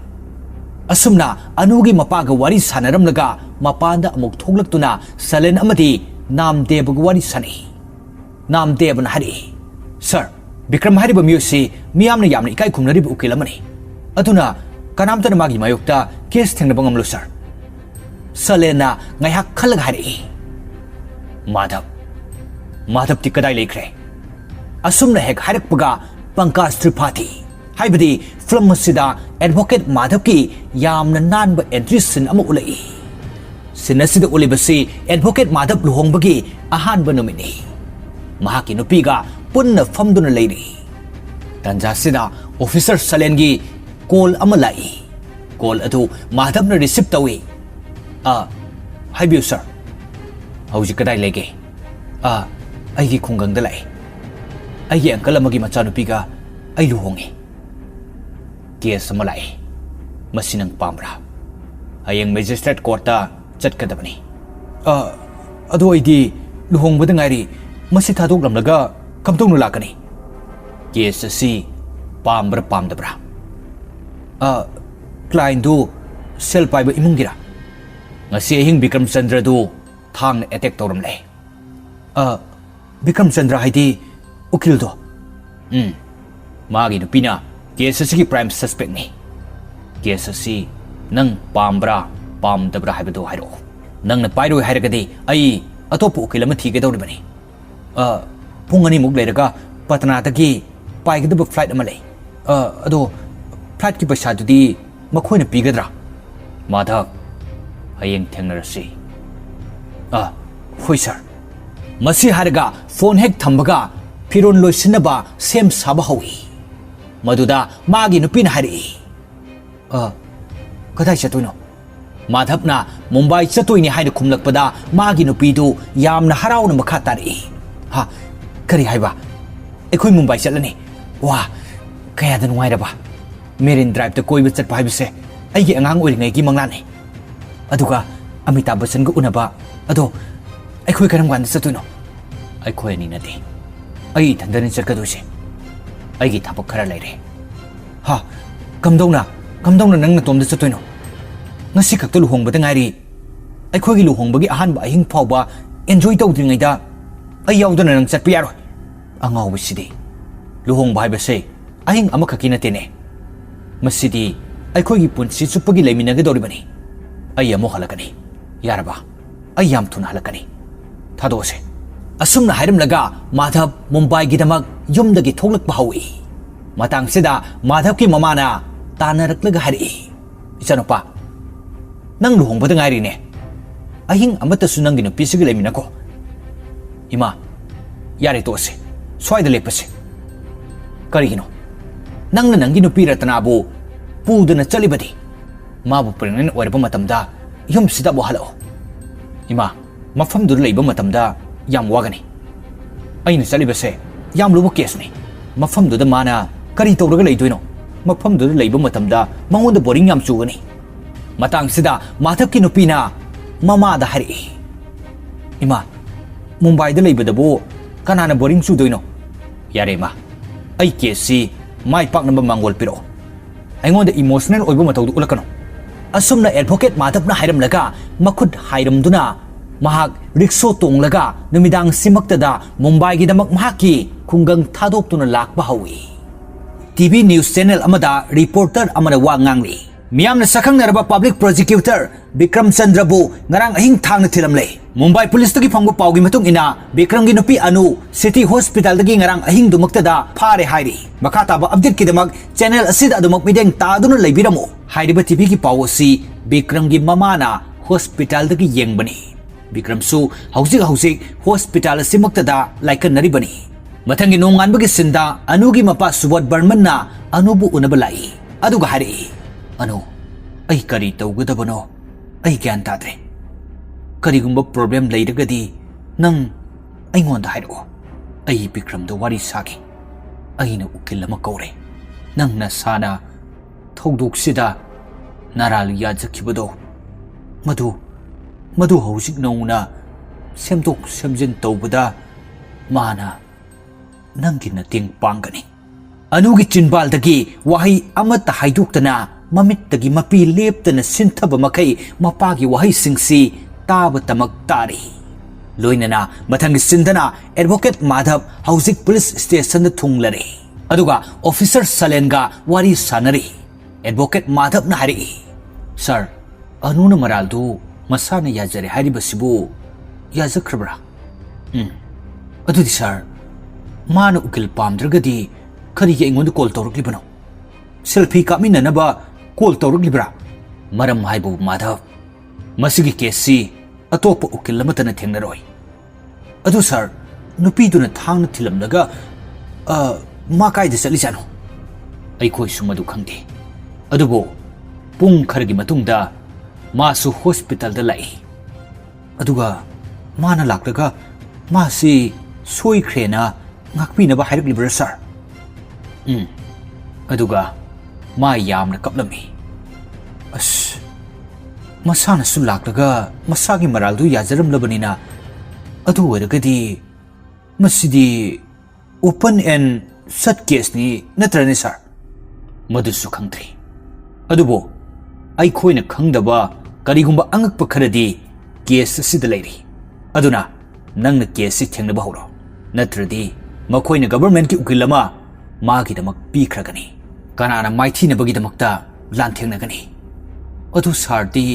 asumna anugi mapaga wari sanaramlaga mapanda amuk thoglaktuna Salen amadi namdev wari sani namdev na hari sir Bikram hariba miyusi miyamna yamna ikai khumnariba ukilamani aduna kanamtana magi mayokta case thengnaba ngamlu sir Salena ngayak khalaga hari madhav ti kadai lekre asumna hek harakpaga Pankaj Tripathi haibadi film sida advocate Madhav ki yamna nanba entry sin ama ulai sinasida ulibasi advocate Madhav luhongbagi ahanba numini mahaki nupiga punna famduna leiri tanja sida officer Salengi call ama lai call adu Madhav na receive tawi haibiu sir hauji kadai lege aigi khunggang da lai aigi uncle amagi machanupiga ai luhongi case ama lai masinang pamra hayeng magistrate court ta chatkadabani adu aidi luhongbada ngairi masi thadok lamlaga kamtong lakani case si pambra pamdabra client du sel paiba imungira ngasi hing Bikram Chandra du thang attack toram lai Bikram Chandra haidi ukil do magi nupina case si prime suspect ni case si nang pambra pamdabra haibadu hairo nang na pairo hairagadi ai atopu ukilama thigedawribani pungani muk leiraga Patna dagi paigedaba flight ama lei ado flight ki paisa dudi makhoina pigadra Madhav hayeng thengnarasi hoi sir masi haraga phone hek thambaga firon loisinaba sem saba hawi maduda magi nupina hari kadai chatoino Madhav na Mumbai chatoini haina khumlakpada magi nupidu yamna harauna makha tari ha kari haiba ekhoi Mumbai chatlani wa kaya da nuairaba Marine Drive ta koiba chatpa haibise aigi angang oiringai gi manglani aduga Amitabh Bachchan ga unaba ado ekhoi karam ganda chatoino ekhoi ni nati ai thandani chatkadoise aigi thabak khara leire ha kamdongna nangna tomda chatoino ngasi khakta luhongbada ngairi ekhoi gi luhongbagi ahanba ahing phawba enjoy tawdringaida ai yaudana nang chatpa yaroi angawba sidi luhongba haibase ahing amakhaki natene masidi ekhoi gi punsi chupagi leiminaga doribani ai amok halakani yaraba ai yam thun halakani thadose asumna hairam laga Madhav Mumbai gi damak yumdagi thoklak bahawi matang sida Madhav ki mamana tanaраklaga hari ichanopa nang luhong bada ngairi ne ahing amata sunang gi nupi sigile minako ima yare tose swai da lepase karigino nang nangi nupi ratanabu pudana chalibadi mabu pregnant oirba matamda yum sida bo halo ima mafam dur leiba matamda yam wagani aina chalibase yam lubu case ni mafam du da mana kari tawraga leidoino mafam du leiba matamda mangonda boring yam chugani matang sida Madhav ki nupina mama da hari ima Mumbai da leiba da bo kanana boring chudoino yare ma ai case mai pak number mangol piro aingonda emotional oiba matawdu ulakano asumna advocate Madhav na hairam laga makhud hairam duna mahak rikso tonglaga numidang simaktada Mumbai gi damak mahaki khungang thadok tuna lakba hawi TV news channel amada reporter amada wa ngangli miyamna sakhang naraba public prosecutor Bikram Chandrabu ngarang ahing thang na thilamle Mumbai police tagi phangbu pawgi matung ina Bikram gi nupi anu city hospital tagi ngarang ahing dumaktada phare hairi makata ba update ki damak channel asida adumak mideng ta aduna leibiramo hairiba TV ki pawsi Bikram gi mamana hospital tagi yengbani Bikram su hausik hospital simaktada laikan naribani mathangi nongan bagi sinda anu gi mapa Subodh Burman na anubu unabalai aduga hari anu ai kari tawgadabano ai gyan tadre karigumba problem leiragadi nang aingonda hairo ai Bikram da wari sagi aina ukil lama kaure nang na sana thodok sida naral yajakibado madu hausik nauna semtok semjin tawbada mana nangi na ting pangani anugi chinbal dagi wahi amata haiduktana mamit dagi mapi leptana sinthaba makai mapagi wahi singsi taba tamak tari loinana mathangi sindana advocate Madhav hausik police station da thunglare aduga officer Salenga wari sanari advocate Madhav na hari sir anuna maraldu masana yajare haribasibu yajakrabra adudi sir mana ukil pamdragadi kharige ingondu call tawraklibano selfie kaminanaba call tawraklibra maram haibu Madhav masigi case atopa ukil lamatana thengnaroi adu sir nupiduna thangna thilamlaga ma kaida chalisano ai koi sumadu khangde adubo pung khargi matungda masu hospital da lai aduga mana laklaga masi soi khrena ngakpi na ba hairuklibra sir aduga ma yamna kaplami as masana su laklaga masagi maraldu yajaram labanina adu weragadi masidi open and shut case ni natrani sir madu su khangtri adubo ai khoina khangdaba karigumba angakpa kharadi case sida leiri aduna nangna case thengnaba horo natradi makoina government ki ukilama magi damak pikragani kanana maithina bagi damakta lanthengnagani adu sardi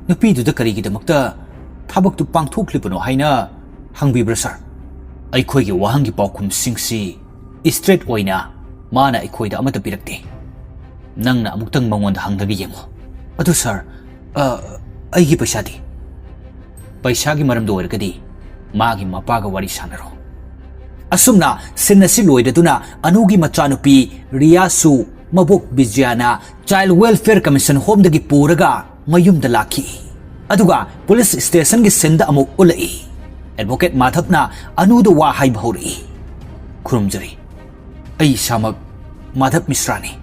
nupi du da karigi damakta thabak tu pangthoklibano haina hangbibra sir ai khoigi wahangi paukhum singsi straight oina mana ai khoida amata pirakte nangna amuktang mangonda hangdabi yengo adu sir ai gi paisa gi maram do ergadi magi mapaga wari sanaro asumna sinasi loidaduna anugi machanupi Riyasu mabok Bijayana Child Welfare Commission home dagi puraga mayum da laki aduga police station gi senda amuk ulai advocate Madhav na anu do wa hai bhauri khurumjari ai samak Madhav Misrani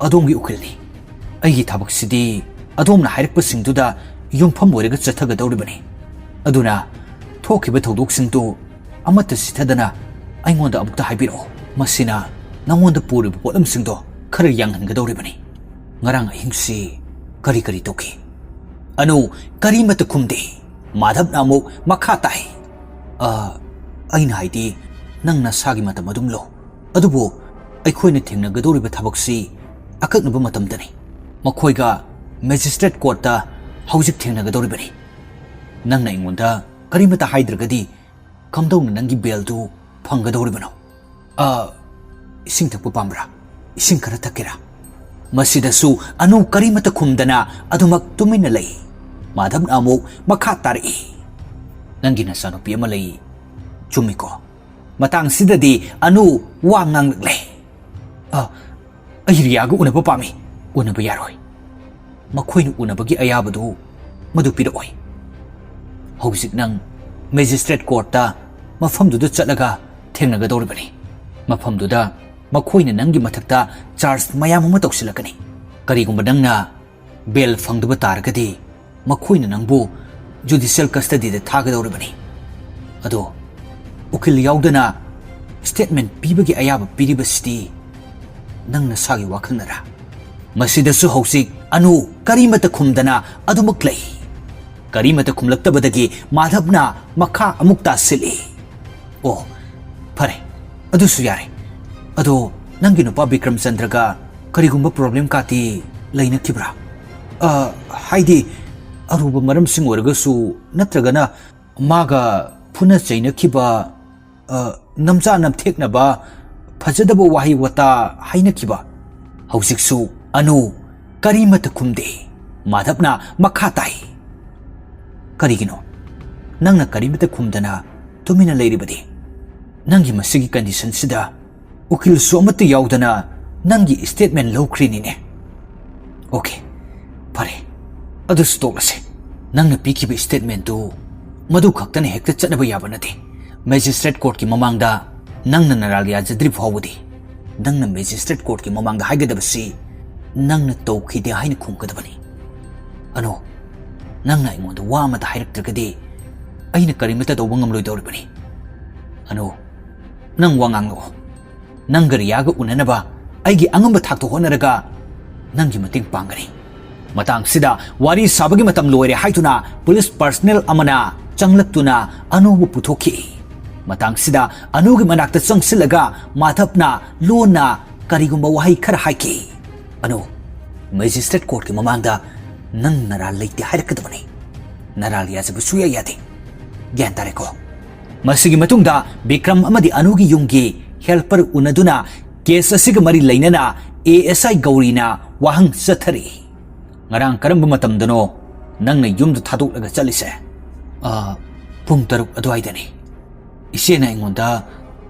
adongi ukilni ai gi thabak sidi adomna hairak pasingduda yumpham oiraga chathaga dawribani aduna thokiba thodok singtu amata sithadana aingonda amukta haibiro masina nangonda puriba polam singdo khara yanghanga dawribani ngarang ahingsi kari toki anu kari mata khumde Madhav na amuk makha tai aina haidi nangna sagi mata madumlo adubo aikhoina thengna gadoriba thabaksi akaknaba matamdani makhoiga magistrate court ta hojik thengnagadoribani nangna ingonda karimata haidragadi kamdong nangi bail tu phangadoribano ising thakpu pambra ising khara thakira masidasu anu karimata khumdana adumak tumina lei madhab amuk makha tari nangi na sanu piyama lei chumiko matang sidadi anu wangang le ayriyaga unaba pami unaba yaroi makhoin unabagi ayabadu madu piroi hojik nang magistrate court ta mafamduda chatlaga thengnagadoribani mafamduda makhoina nangi mathakta charge mayam ama toksilakani karigumba nangna bail fangduba targadi makhoina nangbu judicial custody da thagadoribani ado ukil yaudana statement pibagi ayaba piribasti nangna sagi wakhanara masidasu hojik anu karimata khumdana adumak lei karimata khumlaktabadagi madhabna makha amukta sili oh phare adusu yare ado nangi nupa Bikram Chandraga karigumba problem kati leina kibra haidi aruba maram sing oragasu natragana maga phuna chaina kiba namcha nam thekna ba phajadaba wahi wata haina kiba hausiksu anu karimata khumde madhabna makha tai karigino nangna karimata khumdana tumina leiribadi nangi masigi condition sida ukil so amata yaudana nangi statement lowkrini ne okay pare adu stop ase nangna pikiba statement tu madu khaktane hekta chatnaba yaba nate magistrate court ki mamangda nangna naralya jadri phawudi nangna magistrate court ki mamangda haigadabasi nangna tawkhide haina khumkadabani ano nangna ingonda wa amata hairaktragadi aina karimata tawba ngamloi dawribani ano nang wangango nangari yaga unanaba aigi angamba thakto honaraga nangi mating pangani matang sida wari sabagi matam loire haituna police personnel amana changlaktuna anubu puthoki matang sida anugi manakta changsilaga mathapna lona karigumba wahai khara haiki anu magistrate court ki mamangda nang naral leite hairakadabani naral yasabu suya yade gyan tareko masigi matungda Bikram amadi anugi yungi helper unaduna case asiga mari lainana ASI Gaurina wahang sathari ngarang karamba matamdano nangna yumda thaduk chalise pung taruk adwaidani isena ingonda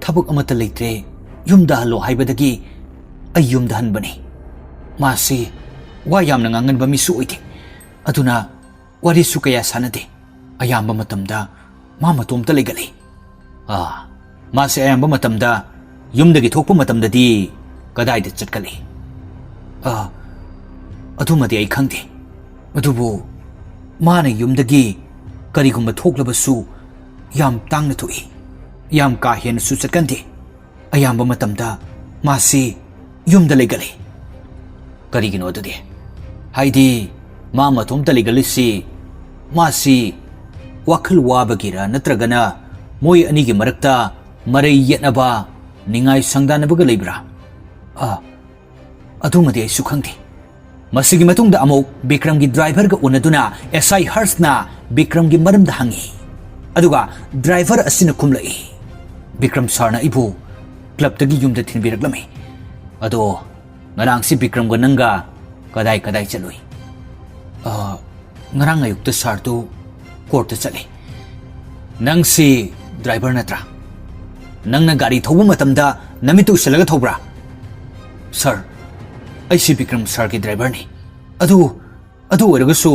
thabuk amata leitre yumda halo haibadagi ay yumda hanbani masi wa yamna nganganba misu oite aduna wari su kaya sanade ayamba matamda mama tomta legali masi ayamba matamda yumdagi thokpa matamdadi kadaida chatkali adumadi ai khangde adubu mana yumdagi karigumba thoklabasu yam tangna thoi yam ka hen su chatkande ayamba matamda masi yumda legali karigino adudi haidi mama tomta legali si masi wakhal wabagira natragana moi anigi marakta marai yetnaba ningai sangdanabaga leibra adumadi ai su khangde masigi matungda amok Bikram gi driver ga unaduna SI Harsna Bikram gi maramda hangi aduga driver asina kumlai Bikram sarna ibu club tagi yumda thinbiraklami ado ngarang si Bikram ga nanga kadai kadai chaloi ngarang ayukta sartu court ta chale nang si driver natra nangna gari thobu matamda namitu selaga thobra sir ai si Bikram sir ki driver ni adu oragasu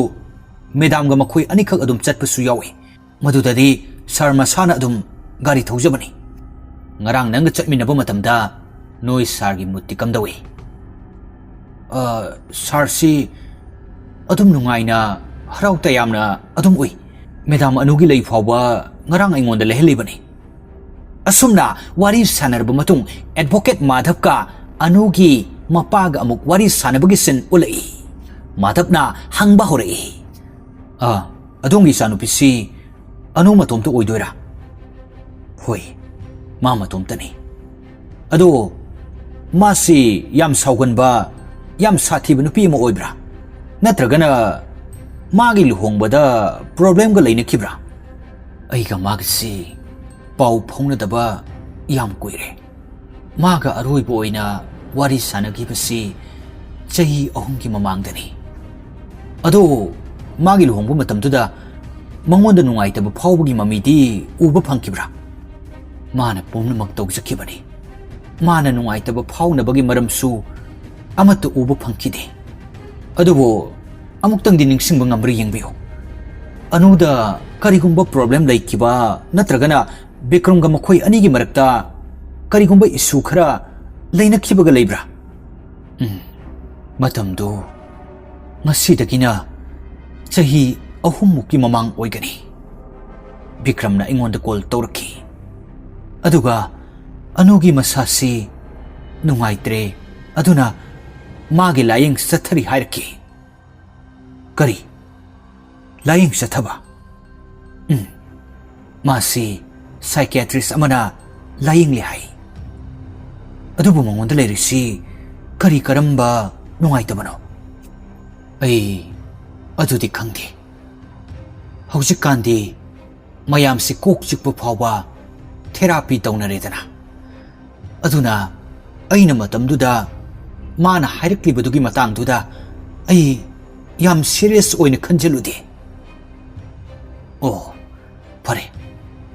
madam ga makhoi anikak adum chatpasu yawi madudadi sir masana adum gari thojabani ngarang nang chatminaba matamda noi sir gi mutti kamdawi sir si adum nungaina harauta yamna adum oi madam anugi lei phawba ngarang aingonda lehelibani asumna wari sanarba matung advocate Madhav ka anugi mapaga amuk wari sanabagi sin ulai Madhavna hangba horai adongi sanupisi anu matomta oidoira hoi ma matomtani ado masi yam sauganba yam sathiba nupi ma oibra नत्रगना मागी लुहोंगबदा प्रॉब्लम गा लेनखिब्रा अइगा मागसी पाउ फौनदबा याम कुइरे मागा अरोइबो ओइना वारी सानगिबसी चही अहुमगी ममांगदनी अदो मागी लुहोंगबो मतमदुदा मंगोंदा नुंगाइतबा फाउबगी ममीदी उबा फंखिब्रा माना पुमनमक तौजखिबनी माना नुंगाइतबा फाउनबगी मरमसु अमत उबा फंखिदे अदुबो अमुक्तंग निंगसिंग ngamri yengbiyo anuda karigumba problem laikiba natragana bikram ga makhoi ani gi marakta karigumba issue khara lainakhibaga leibra matamdu ngasidagina chahi ahummuki mamang oigani bikramna ingonda call tawraki aduga anugi masasi nungaitre aduna magi laying sathari hairaki करी लाइंग सथबा मासी साइकियाट्रिस्ट अमना लाइंग ले हाई अदुबु मंगोंद लेरिसी करी करंबा नुंगाइतबनो ऐ अदुदि खंदे हौजिक कांदी मयाम से कोक चिकपु फावबा थेरापी तौनरेदना अदुना ऐना मतमदुदा माना हाइरक्लिबदुगी मतंगदुदा ऐ याम सीरियस ओइने खंजलुदे ओ फरे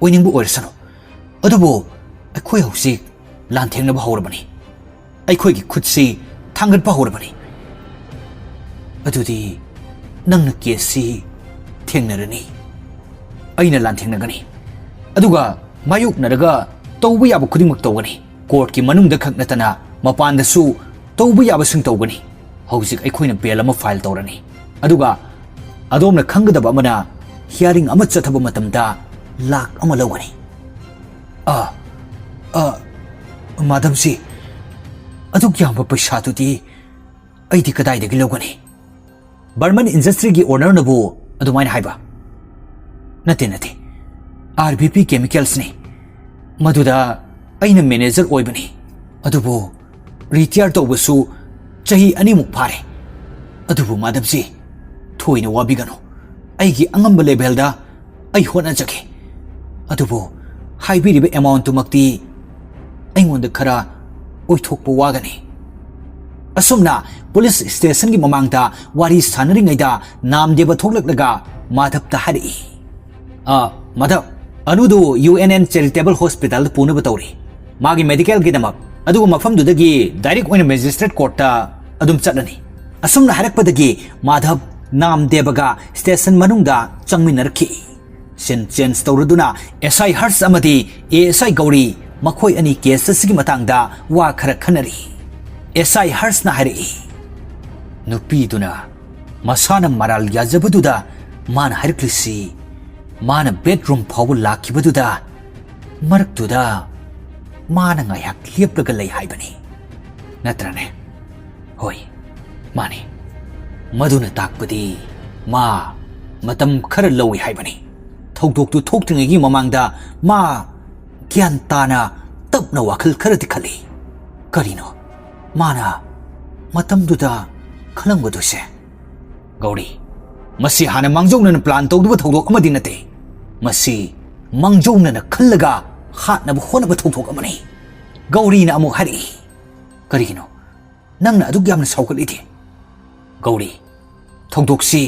ओइनिंगबु ओइरसनो अदुबो अखोय हौसि लानथेंनबा हौरबनी अखोयगी खुदसी थांगदबा हौरबनी अदुदि नंगना केसी थेंनरनी अइना लानथेंनगनी अदुगा मायुकनरगा तौबु याबु खुदिंमक तौगनी कोर्ट की मनुंगदा खकनतना मपानदसु तौबु याबु सिंग तौगनी हौजिक अखोयना बेल अमा फाइल तौरनी अदुगा अदोमना खंगदबा अमना हियरिंग अमा चथबा मतमदा लाख अमा लौगनी माधव जी अदुग याम पैसा तुदी अइदि कदाइदगी लौगनी बर्मन इंडस्ट्री की ओनर नबो अदुमाइन हाइबा नते नते आरबीपी केमिकल्स ने मधुदा अइना मैनेजर ओइबनी अदुबो रिटायर तौबसु चही अनिमुक फारे अदुबु माधव जी थोइना वाबिगनो अइगी अंगंब लेवलदा अइ होना जगे अदुबु हाइबिरिबे अमाउंट तुमक्ति अइंगोंद खरा ओइथोकपो वागनी असुमना पुलिस स्टेशन की ममांगदा वारी सानरिङैदा नामदेव थोकलकलगा माधवता हारि माधव अनुदु यूएनएन चैरिटेबल हॉस्पिटल पुनब तौरी मागी मेडिकल गिदमक अदुगु मफमदुदगी डायरेक्ट ओइना मैजिस्ट्रेट कोर्टा अदुम चटनी असुमना हारकपदगी माधव नामदेवगा स्टेशन मनुंगदा चंगमिनरखी सिन चेंज तौरदुना एसआई हर्ष अमदी एएसआई गौरी मखोय अनि केस सिगी मतंगदा वा खरा खनरी एसआई हर्ष ना हारि नुपीदुना मसाना मराल याजबदुदा मान हारक्लिसी मान बेडरूम फावु लाखिबदुदा मरकदुदा मान ngayak lepraga lei haibani natrane hoi mani maduna takpadi ma matam khara lowi haibani thokdok tu thoktingai gi mamangda ma gyan tana tapna wakhal khara dikhali karino mana matam duda khalang baduse gauri masi hana mangjongna plan tawdu thokdok amadi nate masi mangjongna khallaga हाथ नब होना बथोक अमनी गौरी ना अमु हरि करिगिनो नंगना अदुग यामना सावकलिदे गौरी थौदोक्सी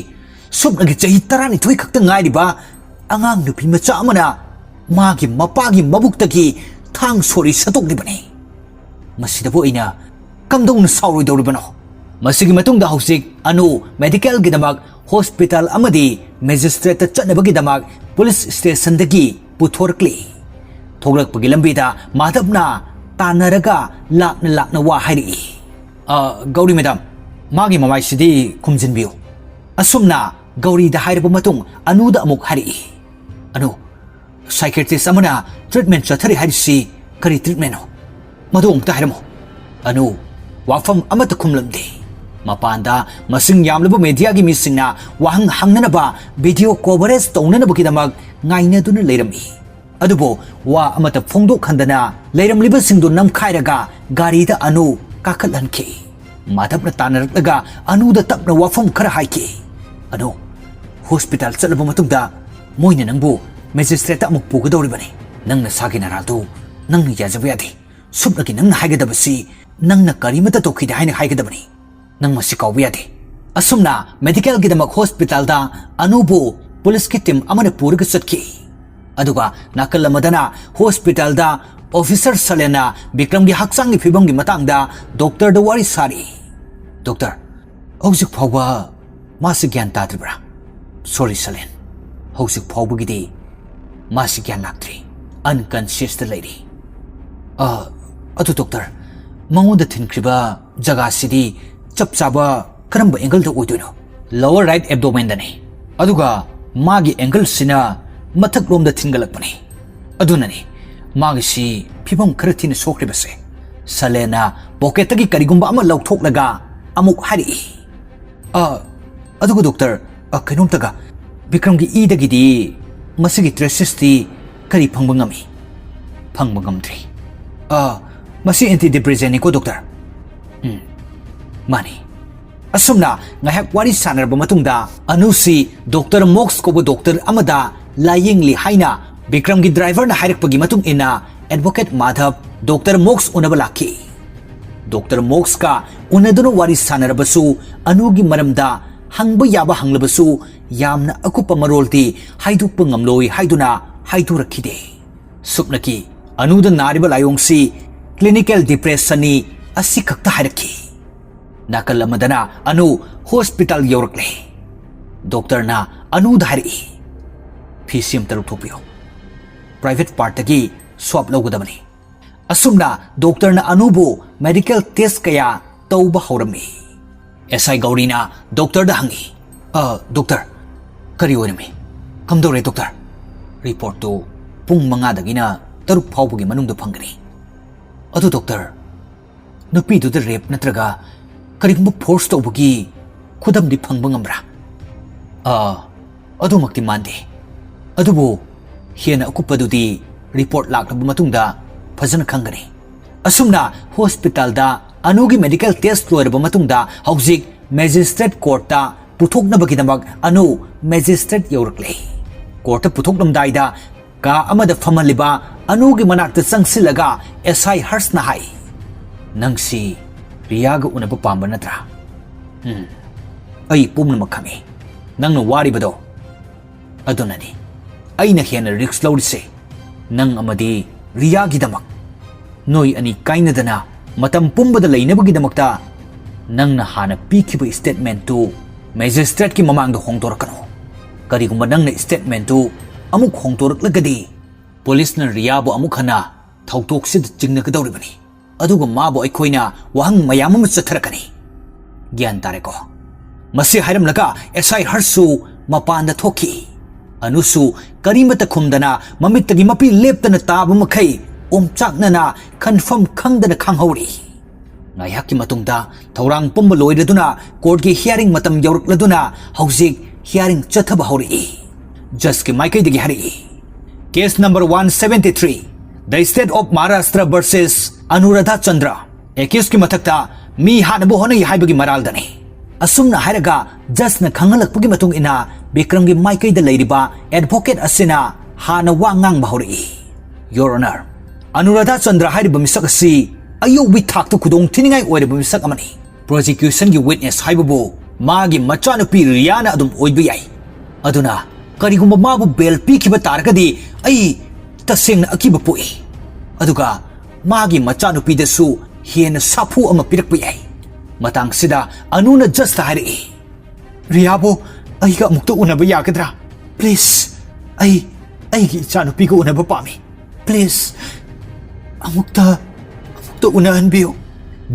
सुबनगी चही 12 खक्ता ngairiba angang nupi macha amana magi mapagi mabukdagi thang sori satokdibani masidabo ina kamdongna sauroi doribano masigi matungda hausik anu medical gidamak hospital amadi magistrate chatnabagi damak police station dagi puthorkli थोगलकपगी लंबीदा माधवना तानरगा लाकना वा हाइरि गौरी मैडम मागी ममाइसिदी खुमजिनबियो असुमना गौरीदा हाइरब मतुंग अनुदा अमुक हाइरि अनु साइकियाट्रिस्ट अमना ट्रीटमेंट चथरि हाइरिसी करी ट्रीटमेंट हो मदु अमुक्ता हाइरमो अनु वाफम अमत खुमलमदे मपानदा मसिंग यामलबु मीडियागी मिसिंगना वाहंग हंगनबा वीडियो कवरेज तौननबगिदमक ngainaduna leirami अदुबो वा अमत फोंदो खंदना लेरमलिबसिंदो नमखाइरगा गारीदा अनु काखलहनखि माधवना तानरक्लगा अनुदा तपना वाफम खरा हाइके अनु हॉस्पिटल चलबा मतुंगदा मोइने नंगबु मैजिस्ट्रेट अमुक पुगदौरिबने नंगना सागे नारालदो नंगना याजबा यादे सुबनगी नंगना हाइगदबसी नंगना करीमता तोखिदे हाइने हाइगदबनी नंग मसी काउबा यादे असुमना मेडिकल गिदमक हॉस्पिटल दा अनुबु पुलिस की टीम अमने पुरगा चटकी अदुगा नाकल अमदना हॉस्पिटल दा ऑफिसर सलेना विक्रम की हक्सांग की फिबम की मतंग दा डॉक्टर द वारी सारी डॉक्टर हौजिक फावबा मासे ज्ञान ताद्रिब्रा सॉरी सलेन हौजिक फावबगिदि मासे ज्ञान लाक्ट्री अनकॉन्शियस द लेडी अदु डॉक्टर मंगोद थिनख्रिबा जगह सिदी चपचाबा करंब एंगल द ओइदुनो लोअर राइट एब्डोमेन दने अदुगा मागी एंगल सिना मथक रोम द थिनगलकपने अदुनने मागसी फिबम खर थिन सोख्रिबसे सलेना पॉकेट की करिगुंबा अमा लौथोक्लगा अमुक हारि अदुगा डॉक्टर कइनोमतगा विक्रम की ईदगिदी मसिगी ट्रेसेसती करी फंगबा ngami फंगबा ngamdri मसी एंटी डिप्रेसेंट को डॉक्टर मानी असुमना ngahak wari sanarba matungda anusi doctor Moks को डॉक्टर अमदा लायिंगली हाइना विक्रम की ड्राइवर ना हाइरकपगी मतुंग इना एडवोकेट माधव डॉक्टर मोक्स उनबा लाखी डॉक्टर मोक्स का उनदुनो वारी सानरबसु अनुगी मरमदा हंगबा याबा हंगलबसु यामना अकुपा मरोलती हाइदुप ngamloi हाइदुना हाइदुरखिदे सुपनकी अनुद नारिबा लायोंगसी क्लिनिकल डिप्रेशननी असि खक्ता हाइरखी नाकल अमदना अनु हॉस्पिटल यौरकले डॉक्टर ना अनुद हाइरी फीसियम तरुक थोपियो प्राइवेट पार्ट की स्वाप लौगदबनी असुमना डॉक्टर ना अनुबो मेडिकल टेस्ट कया तौबा हौरमी एसआई गौरीना डॉक्टर दा हंगी डॉक्टर करी ओरमी कमदौरे डॉक्टर रिपोर्ट तो पुंग मंगादगिना तरुक फाउबगी मनुंग फंगनी अदु डॉक्टर नुपी दुद रेप नत्रगा करिगुंबा फोर्स तौबगी खुदमदी फंगबा ngambra अदु मक्ति मानदे अदुबो हेना अकुपदुदी रिपोर्ट लाक्लबा मतुंगदा फजन खंगनी असुमना हॉस्पिटल दा अनुगी मेडिकल टेस्ट लोरबा मतुंगदा हौजिक मैजिस्ट्रेट कोर्ट ता पुथोकनबगिदमक अनु मैजिस्ट्रेट यौरकले कोर्ट पुथोकनमदाइदा का अमद फमलिबा अनुगी मनाक्ता चंगसिलगा एसआई हर्ष ना हाई नंगसी रियागा उनबा पांबा नत्रा अई पुमनमक खंगे नंगना वारिबदो अदुननी अइना हेना रिक्स लौरिसे नंग अमदी रियागिदमक नोई अनि काइनदना मतम पुंबदा लैनबगिदमकता नंगना हाना पीखिबा स्टेटमेंट तु मैजिस्ट्रेट की ममांगदा होंगदोरकनो करिगुंबा नंगना स्टेटमेंट तु अमुक होंगदोरकलगदी पुलिसना रियाबो अमुक हना थौतोकसिद चिंगनगदौरिबनी अदुगा माबो अखोइना वहंग मयाम अमा चथरकनी ज्ञान तारेको मसी हाइरमलगा एसआई हर्षु मपानदा थोखी अनुसु करीमत खुमदना ममितगी मपी लेप्तना ताब मखै ओमचाकनना कन्फर्म खंगदना खंगहौरी नायहाकी मतुंगदा थौरांग पुंब लोइरदुना कोर्ट की हियरिंग मतम यौरकलदुना हौजिक हियरिंग चथबा हौरी जज के माइकैदगी हारी case number 173 the state of Maharashtra versus Anuradha Chandra accused की मथक्ता मी हानबो होनई हाइबगी मरालदने असुमना हाइरगा जजना खंगलकपगी मतुंग इना विक्रम की माइकैदा लैरिबा एडवोकेट असिना हाना वा ngang हौरी योर ऑनर अनुराधा चंद्र हाइरिबा मिसक असि अयोबी थाक्तु खुदोंग थिनिंगाई ओइरिबा मिसक अमनी प्रोसिक्यूशन की विटनेस हाइबबो मागी मचानुपी रियाना अदुम ओइबा याई अदुना करिगुंबा माबु बेल पीखिबा तारगदी अई तसेंगना अकिबा पोई अदुगा मागी मचानुपीदसु हेना साफु अमा पिरकबा याई मतंगसिदा अनुना जस्ट हाइरि रियाबो अइगा मुक्तो उनबा यागद्रा प्लीज अइगी इचानुपीगा उनबा पामी प्लीज अमुक्ता उनहनबियो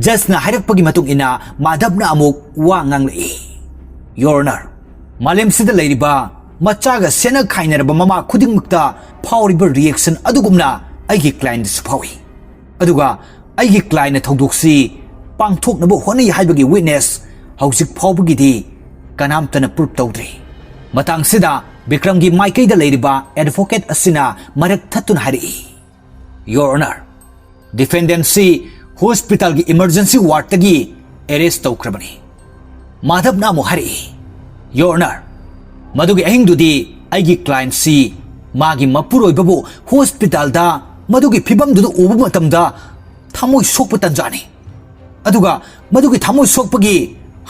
जजना हाइरकपगी मतुंग इना माधवना अमुक वा nganglei योर ऑनर मालेमसिदा लैरिबा मचागा सेना खाइनरबा ममा खुदिंगमुक्ता फावरिबा रिएक्शन अदुगुमना अइगी क्लाइंट सुफावी अदुगा अइगी क्लाइंट थौदोक्सी पांगथोकनबो होनई हाइबगी विटनेस हौजिक फावबगिदी कनामतना प्रूफ तौद्री मतंगसिदा विक्रम की माइकैदा लैरिबा एडवोकेट असिना मरक थतुन हारि your honour defendant C hospital की इमरजेंसी वार्ड तगी arrest tawkrabani madhabna amu hari your honor madugi ahingdudi aigi client si magi mapuroi babu hospital da madugi phibam du ubu matamda thamoi sokpa tanjani aduga madugi thamoi sokpagi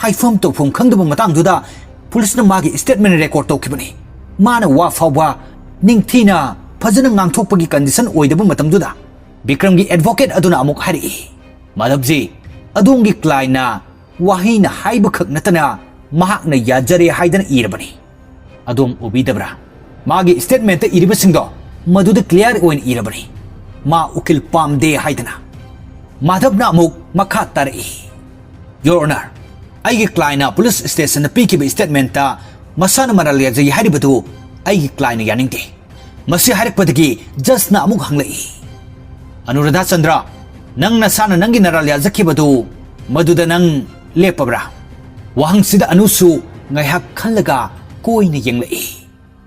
haifam tawphum khangdaba matangduda police na magi statement record tawkhibani mana wa fawba ningthina fajana ngangthokpagi condition oidaba matamduda Bikram gi advocate aduna amuk hari madhabji adongi client na wahina haiba khak natana mahak na yajare haidana irabani adom ubidabra magi statement ta iriba singdo maduda clear oin irabani ma ukil pamde haidana madhabna amuk makha tari your honor aigi client na police station na piki statement ta masana maral yajai haribadu aigi client yaningte masi harakpadagi just na amuk hanglai Anuradha Chandra nang nasana nangi naral yazakibadu maduda nang lepabra wahang sida anusu ngaihak khallaga koina yenglai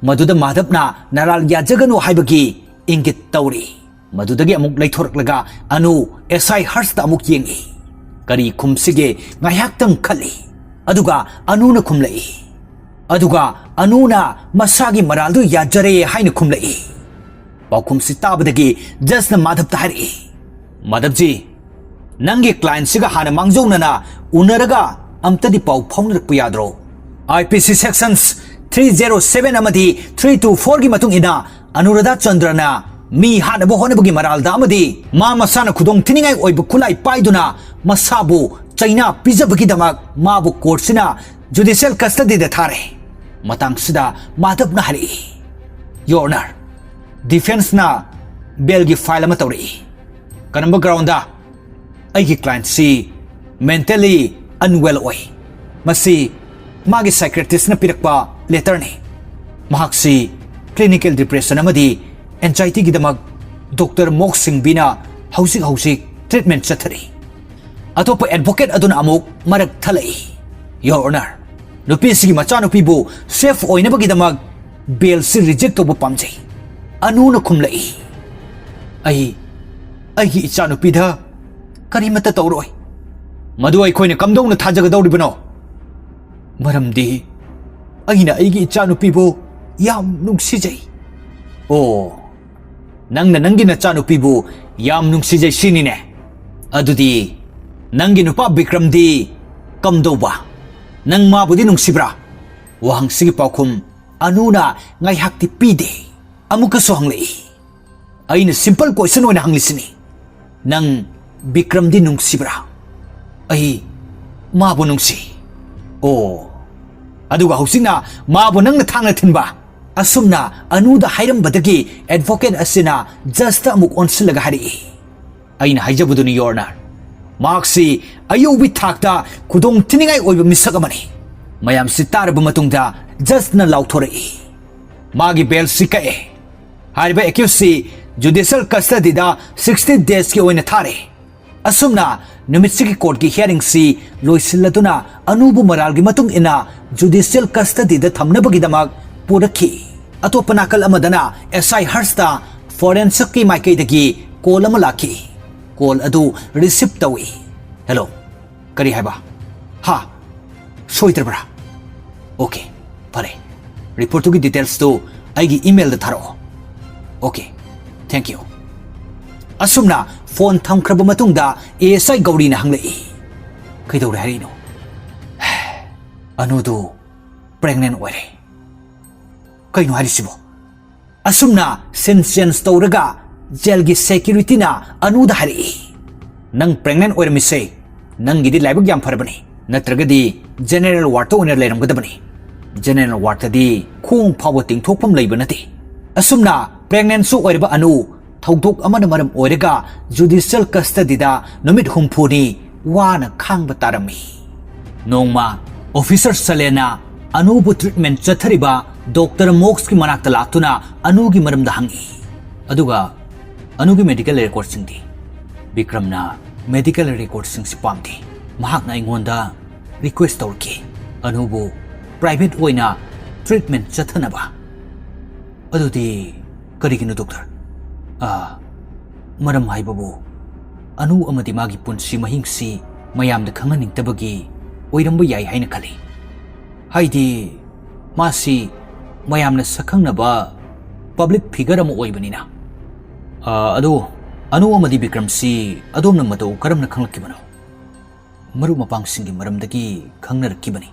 maduda madhabna naral yazaganu haibagi ingit tawri madudagi amuk laithorklaga anu SI harsta amuk yengi kari khumsige ngaihak tang khali aduga anuna khumlai aduga anuna masagi maraldu yajare haina khumlai paukum si tabadagi just na madhab tahari madhabji nangi client siga hana mangjona unaraga amtadi pau phongrak puyadro IPC sections 307 amadi 324 gi matung ina Anuradha Chandra na mi hana bo honabagi maralda amadi ma masana khudong thiningai oibu khulai paiduna masabu chaina pijabagi damak mabu court sina judicial custody da thare matang sida madhab na hari your honor defense na bail gi file ama tawri kanamba ground da aigi client si mentally unwell oi masi magi psychiatrist na pirakpa letter ni mahak si clinical depression amadi anxiety gi damak Dr. Mok Singh bina housing treatment chathari atopa advocate aduna amuk marak thalai your honor nupi sigi macha nupi bu safe oina bagi damak bail si reject to bu pamjai anuna khumlai ai gi ichanu pidha karimata tawroi madu ai khoina kamdongna thajaga dawribano maramdi aina ai gi ichanu pibo yam nungsijai o nangna nangi na chanu pibo yam nungsijai sinine adudi nangi nupa Bikramdi kamdoba nang mabudi nungsibra wahang sigi paukhum anuna ngai hakti pide amuka so hanglei aina simple question oina hanglisini nang Bikramdi nungsibra ai mabu nungsi o aduga husina mabu nangna thangna thinba asumna anuda hairambadagi advocate asina just amuk onsilaga hari aina haijabuduni your honor maksi ayubi thakta khudong thiningai oiba misagamani mayam si tarba matungda just na lauthorei magi bail sikae hariba accuse judicial custody da 60 days ki oina thare asumna numitsi court ki hearing si loisiladuna anubu maral gi matung ina judicial custody da thamnabagi damak purakhi atopa nakal amadana SI harsta forensic ki maikai dagi call ama lakhi call adu receive tawi hello kari haiba ha soitrabra okay pare report ki details to aigi email da tharo okay thank you asumna phone thamkraba matungda ASI Gauri na hanglai kaidawre harino anudu pregnant oire kaino harisibo asumna sentence tawraga jail gi security na anuda hari nang pregnant oire mise nang gidi laibag yam farabani natragadi general ward to oner leiramgadabani general ward tadi khung phawo tingthokpam leibanati asumna pregnant su oirba anu thawdok amana maram oirega judicial custody da numit humphuni wana khangba tarami nongma officer Salena anubu treatment chathariba Dr. Mox ki manakta laktuna anugi maramda hangi aduga anugi medical record singdi Bikramna medical record sing si pamdi mahak na ingonda request tawrki anubu private oina treatment chathanaba adudi karigino doctor maram haibabu anu amadi magi punsi mahingsi mayam da khanganing tabagi oiramba yai haina khali haidi masi mayam na sakhang na ba public figure am oibanina ado anu amadi Bikram si adom na mato karam na khanglakibano maru mapang singi maramdagi khangnarakibani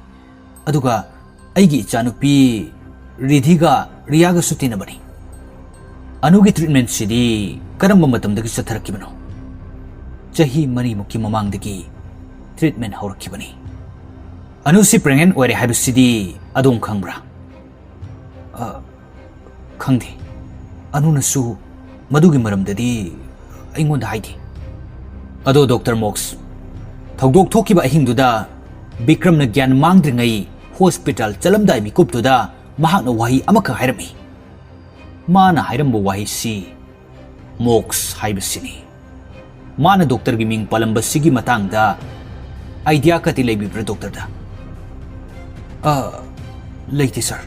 aduga aigi chanupi ridhiga riyaga sutinabani anugi treatment sidi karamba matamdagi satharakibano chahi mari mukki mamangdagi treatment haurakibani anu si pregnant oire haibsidi adom khangbra khangde anu nasu madugi maramdadi aingonda haidi ado Dr. Mox thogdok thokiba ahingduda Bikram na gyan mangdringai hospital chalamdai mikuptuda mahakna wahi amaka hairami mana hairamba wahi si Mox haibasini mana doctor gi ming palamba sigi matangda idea kati leibibra doctor da leiti sir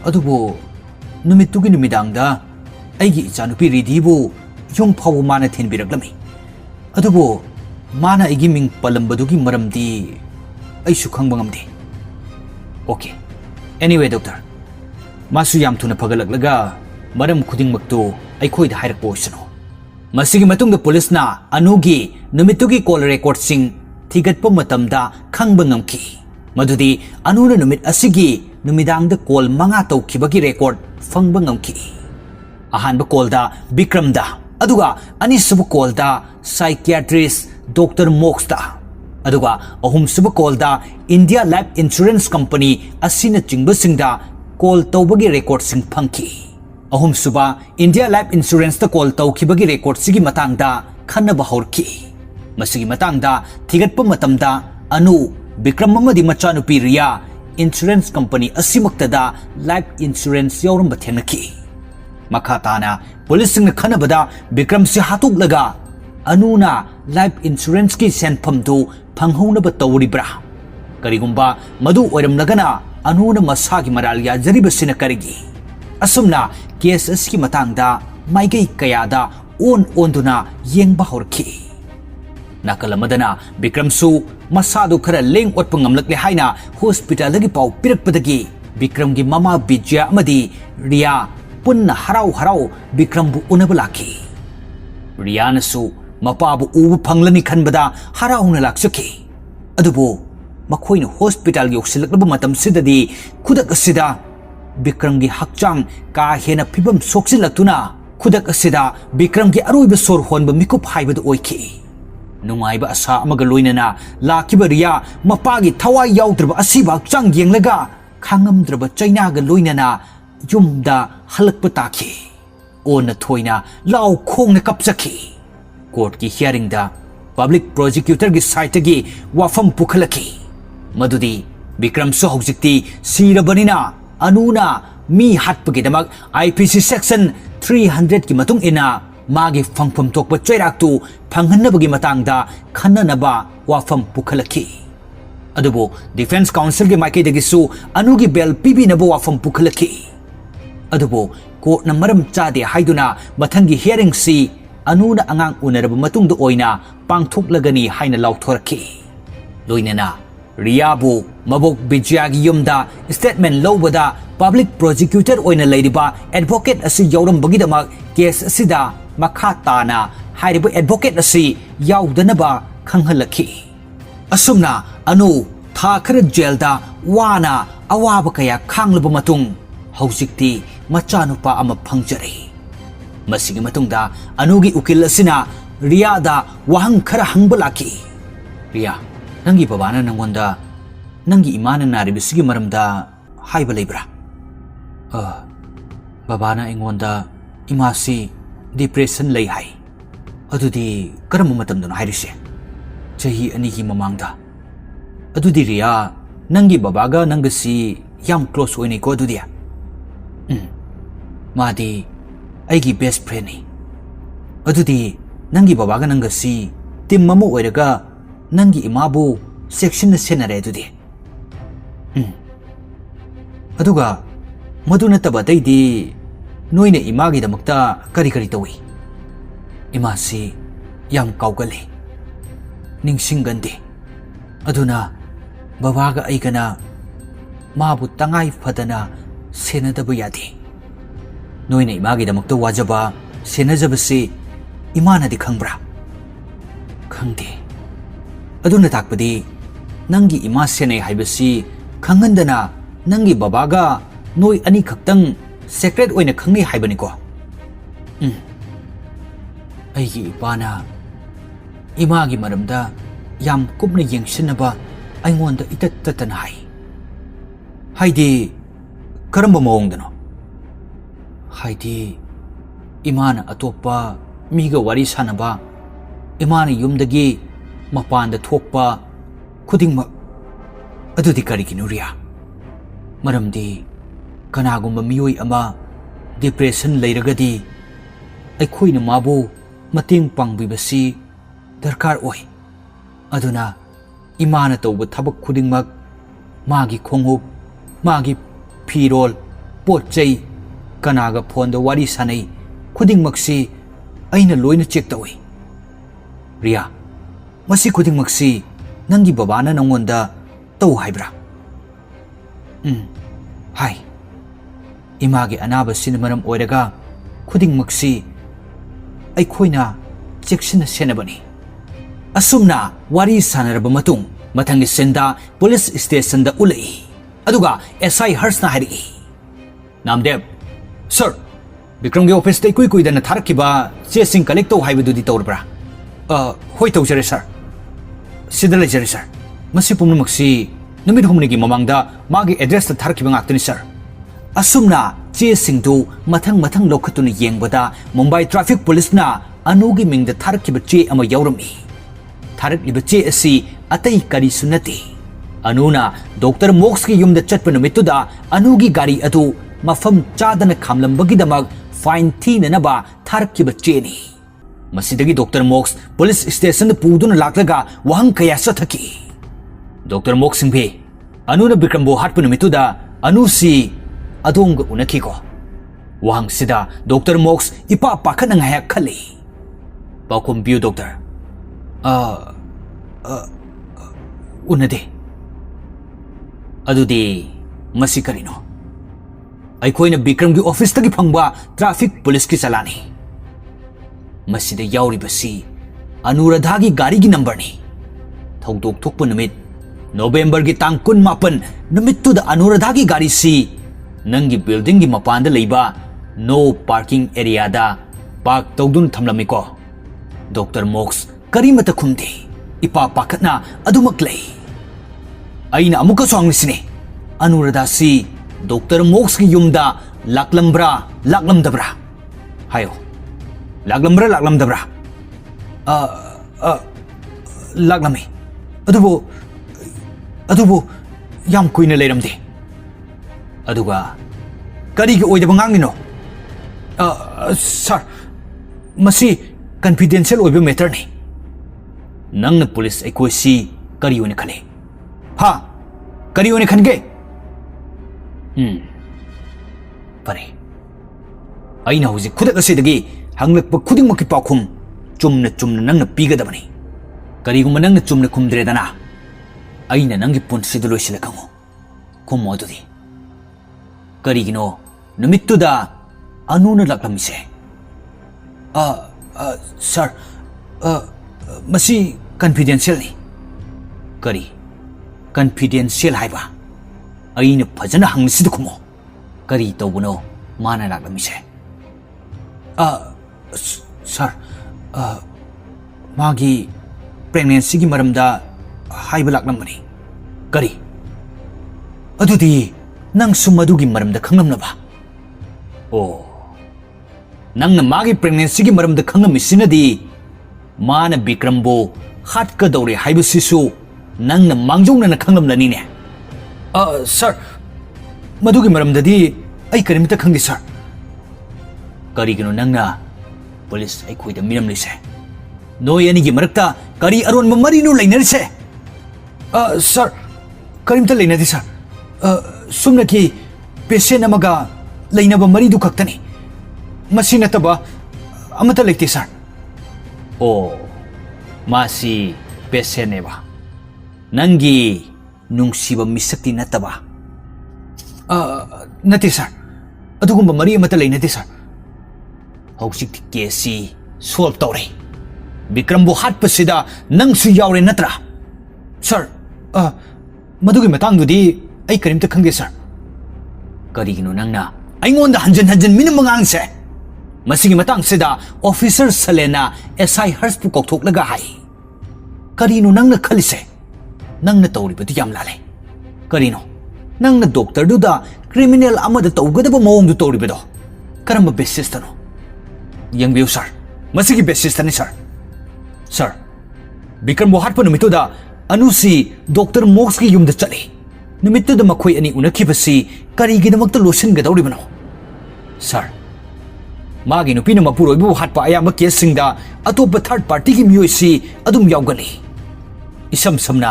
adubo numitugi numidangda aigi ichanupi ridibu yung phawu mana thinbiraglami adubo mana aigi ming palambadugi maramdi ai su khangba ngamdi okay anyway doctor masu yam thuna phagalaglaga maram khuding maktu ai khoida hairak poisano masigi matungda police na anugi numitugi call record sing thigatpa matamda khangba ngamki madudi anuna numit asigi numidangda call manga tawkhibagi record fangba ngamki ahanba call da Bikram da aduga anisaba call da psychiatrist Dr. Mox da aduga ahumsuba call da India Life Insurance Company asina chingba singda call tawbagi record sing phangki ahumsuba India Life Insurance da call tawkhibagi record sigi matangda khanaba haurki masigi matangda thigatpa matamda anu Bikram amadi machanupi Riya insurance company asimaktada life insurance yauramba thenaki makhatana police sing khanabada Bikram si hatuk laga anuna life insurance ki senpham do phanghona ba tawribra karigumba madu oiram lagana anuna masagi maral ya jariba sina karigi asumna case aski matangda maigai kayada onduna yengba horki nakalamadana Bikram su masadu khara leng otpa ngamlakle haina hospital lagi pau pirakpadagi Bikram gi mama Bijya amadi Riya punna harau Bikram bu unabalaki Riya nasu mapabu ubu phanglani khanbada harauna laksaki adubo makhoina hospital gi oksilaklaba matam sidadi khudak asida Bikram gi hakchang ka hena phibam soksilakuna khudak asida Bikram gi aroiba sor honba mikup haibada oiki nungaiba asa amaga loinana lakiba Riya mapagi thawai yaudrba asiba hakchang yenglaga khangamdraba chainaga loinana yumda halakpa taki ona thoina lau khongna kapsaki court ki hearing da public prosecutor gi site gi wafam pukhalaki madudi Bikram so hojikti sirabanina anuna mi hatpagi damak IPC section 300 ki matung ina magi fangpham tokpa chairaktu phanghanabagi matangda khananaba wafam pukhalaki adubo defense council gi maike dagisu anugi bel pibi nabo wafam pukhalaki adubo court na maram chade haiduna mathangi hearing si anuna angang unaraba matungda oina pangthoklagani haina lauthoraki loinana Riyabu mabok Bijya gi yumda statement lobada public prosecutor oina leiriba advocate asi yauram damak case asida makhatana hairiba advocate asi yaudanaba khanghalaki asumna anu tha khara jail da wana awaba kaya khanglaba matung hausikti machanupa ama phangjari masigi matungda anugi ukil asina Riya da wahang khara hangbalaki Riya nangi babana nangonda nangi imana naribisigi maramda haiba leibra babana ingonda imasi depression lay hai adudi karam matamdano hairise chahi anigi mamangda adudi Riya nangi babaga nangasi yam close oine ko adudi madi aigi best friend ni adudi nangi babaga nangasi tim mamu oiraga nangi imabu section na senare adudi aduga maduna tabadai di noina imagi damakta kari tawi imasi yam kaugali ningsinggandi. Aduna babaga aigana mabu tangai fadana senadaba yadi. Noina imagidamakta wajaba senajabasi imanadi khangbra? Khangde. Aduna takpadi nangi ima senai haibasi khangandana nangi babaga noi ani khaktang secret oina khangni haibaniko. Aigi ipana imagi maramda yam kupna yengsinaba aingonda itattatana hai. Haidi karamba maongdano? Haidi imana atopa miga wari sanaba imana yumdagi mapanda thokpa khudingma adudi karigino riya? Maramdi kanagumba miyoi ama depression leiragadi aikhoina mabu mateng pangbibasi darkar oi. Aduna imana tauba thabak khudingmak magi khongup magi phirol potchai kanaga phonda wari sanai khudingmaksi aina loina check tawi. Riya, masi khudingmaksi nangi babana nangonda tau haibra? Hai. Imagi anaba sinamaram oiraga khudingmaksi aikhoina checksina senabani. Asumna wari sanaraba matung mathangi senda police station da ulai. Aduga SI Harsna hari. Namdev, sir, Bikramgi office tay kui dana tharakiba chesing collect tau haibadudi tawrbra? Hoi tawjare sir. Sidala jare sir. Masi pumnamaksi numit humnigi mamangda magi address ta tharakiba ngaktani sir. Asumna chesing tu mathang lokhatuna yengbada Mumbai Traffic Police na anugi mingda tharakiba che ama yaurami. Tharakiba che asi atai kari sunati. Anuna Dr. Mox ki yumda chatpa numituda anugi gari adu mafam chadana khamlambagidamag fine thinanaba tharakiba cheni. Masidagi Dr. Mox police station puduna laklaga wahang kaya sathaki. Dr. Mox singbe anuna Bikrambo hatpa numituda anusi adonga unakiko. Wahang sida Dr. Mox ipa pakhat nang hayak khali. Pakum biu doctor. Unade. Adudi masi karino. Aikhoina Bikramgi office tagi phangba traffic police ki salani. Masida yauri basi Anuradhagi gari gi number ni. Thongdok thokpa numit November gi tang kun mapan numit tu da Anuradhagi gari si nangi building gi mapanda leiba no parking area da park tawdun thamlamiko. Dr. Mox karimata khumde ipa pakhatna adumak lei. Aina amuka songnisine Anuradha si Dr. Mox ki yumda laklamdabra hayo. Laklamdabra laklami adubu yam kuina leiramde. Aduga karigi oidaba ngangnino? Sir, masi confidential oiba matter ni. Nangna police aikoi si kari oina khale? Ha, kari oina khange? Pare. Aina hauji khudak asidagi hanglakpa khudingmakki pakhum chumna nangna pigadabani. Karigumba nangna chumna khumdredana aina nangi punsidu loisila kango. Khummo adudi. Karigino numittuda anuna laklamise? Sir, masi confidential ni. Kari confidential haiba? Aina phajana hanglisidu khummo. Kari tawbuno mana laklamise? Sir, magi pregnancy gi maramda haiba laklambani. Kari? Adudi nang sumadugi maramda khanglamnaba? Oh, nangna magi pregnancy gi maramda khanglammisinadi mana Bikrambo hatka daure haibasisu nangna mangjongna khanglamlani ne. Sir, madugi maramdadi ai karimta khangdi sir. Karigino nangna police aikhoida miram lise? Noi anigi marakta kari aronba marino lainarise? Sir, karimta lainadi sir. Sumnaki patient amaga lainaba maridu khaktani. Masi nataba amata leite sir. Oh, masi पेसेनेबा नंगी नुंगसीबा मिसक्ति नतबा नते सर अदुगुंबा मरी अमता लेनते सर हौजिक केसी सोल्व तौरे विक्रम बु हाटपसिदा नंगसु यावरे नत्रा सर मदुगी मतांगदुदी आई करिमता खंगे सर करिगिनो नंगना अइंगोंदा हंजन हंजन मिन मंगांगसे मसिगी मतांगसिदा ऑफिसर सलेना एसआई हर्ष पु कौथोकलगा हाई करिनो नंगना खलिसे नंगना तौरिबदु याम लाले करिनो नंगना डॉक्टर दुदा क्रिमिनल अमदा तौगदबा मओंगदु तौरिबदो करम बेसिस तनो यंगबियो सर मसिगी बेसिस तने सर विक्रम बु हाटप नुमितुदा अनुसी डॉक्टर मोक्स की युमदा चले नुमितुदा मखोय अनि उनखिबसी करिगिदमक्ता लोसिनगदौरिबनो सर मागी नुपीना मपुरोइबु हाटपा अयाम केससिंगदा अतोप थर्ड पार्टी की मियोइसी अदुम यावगली इसम समना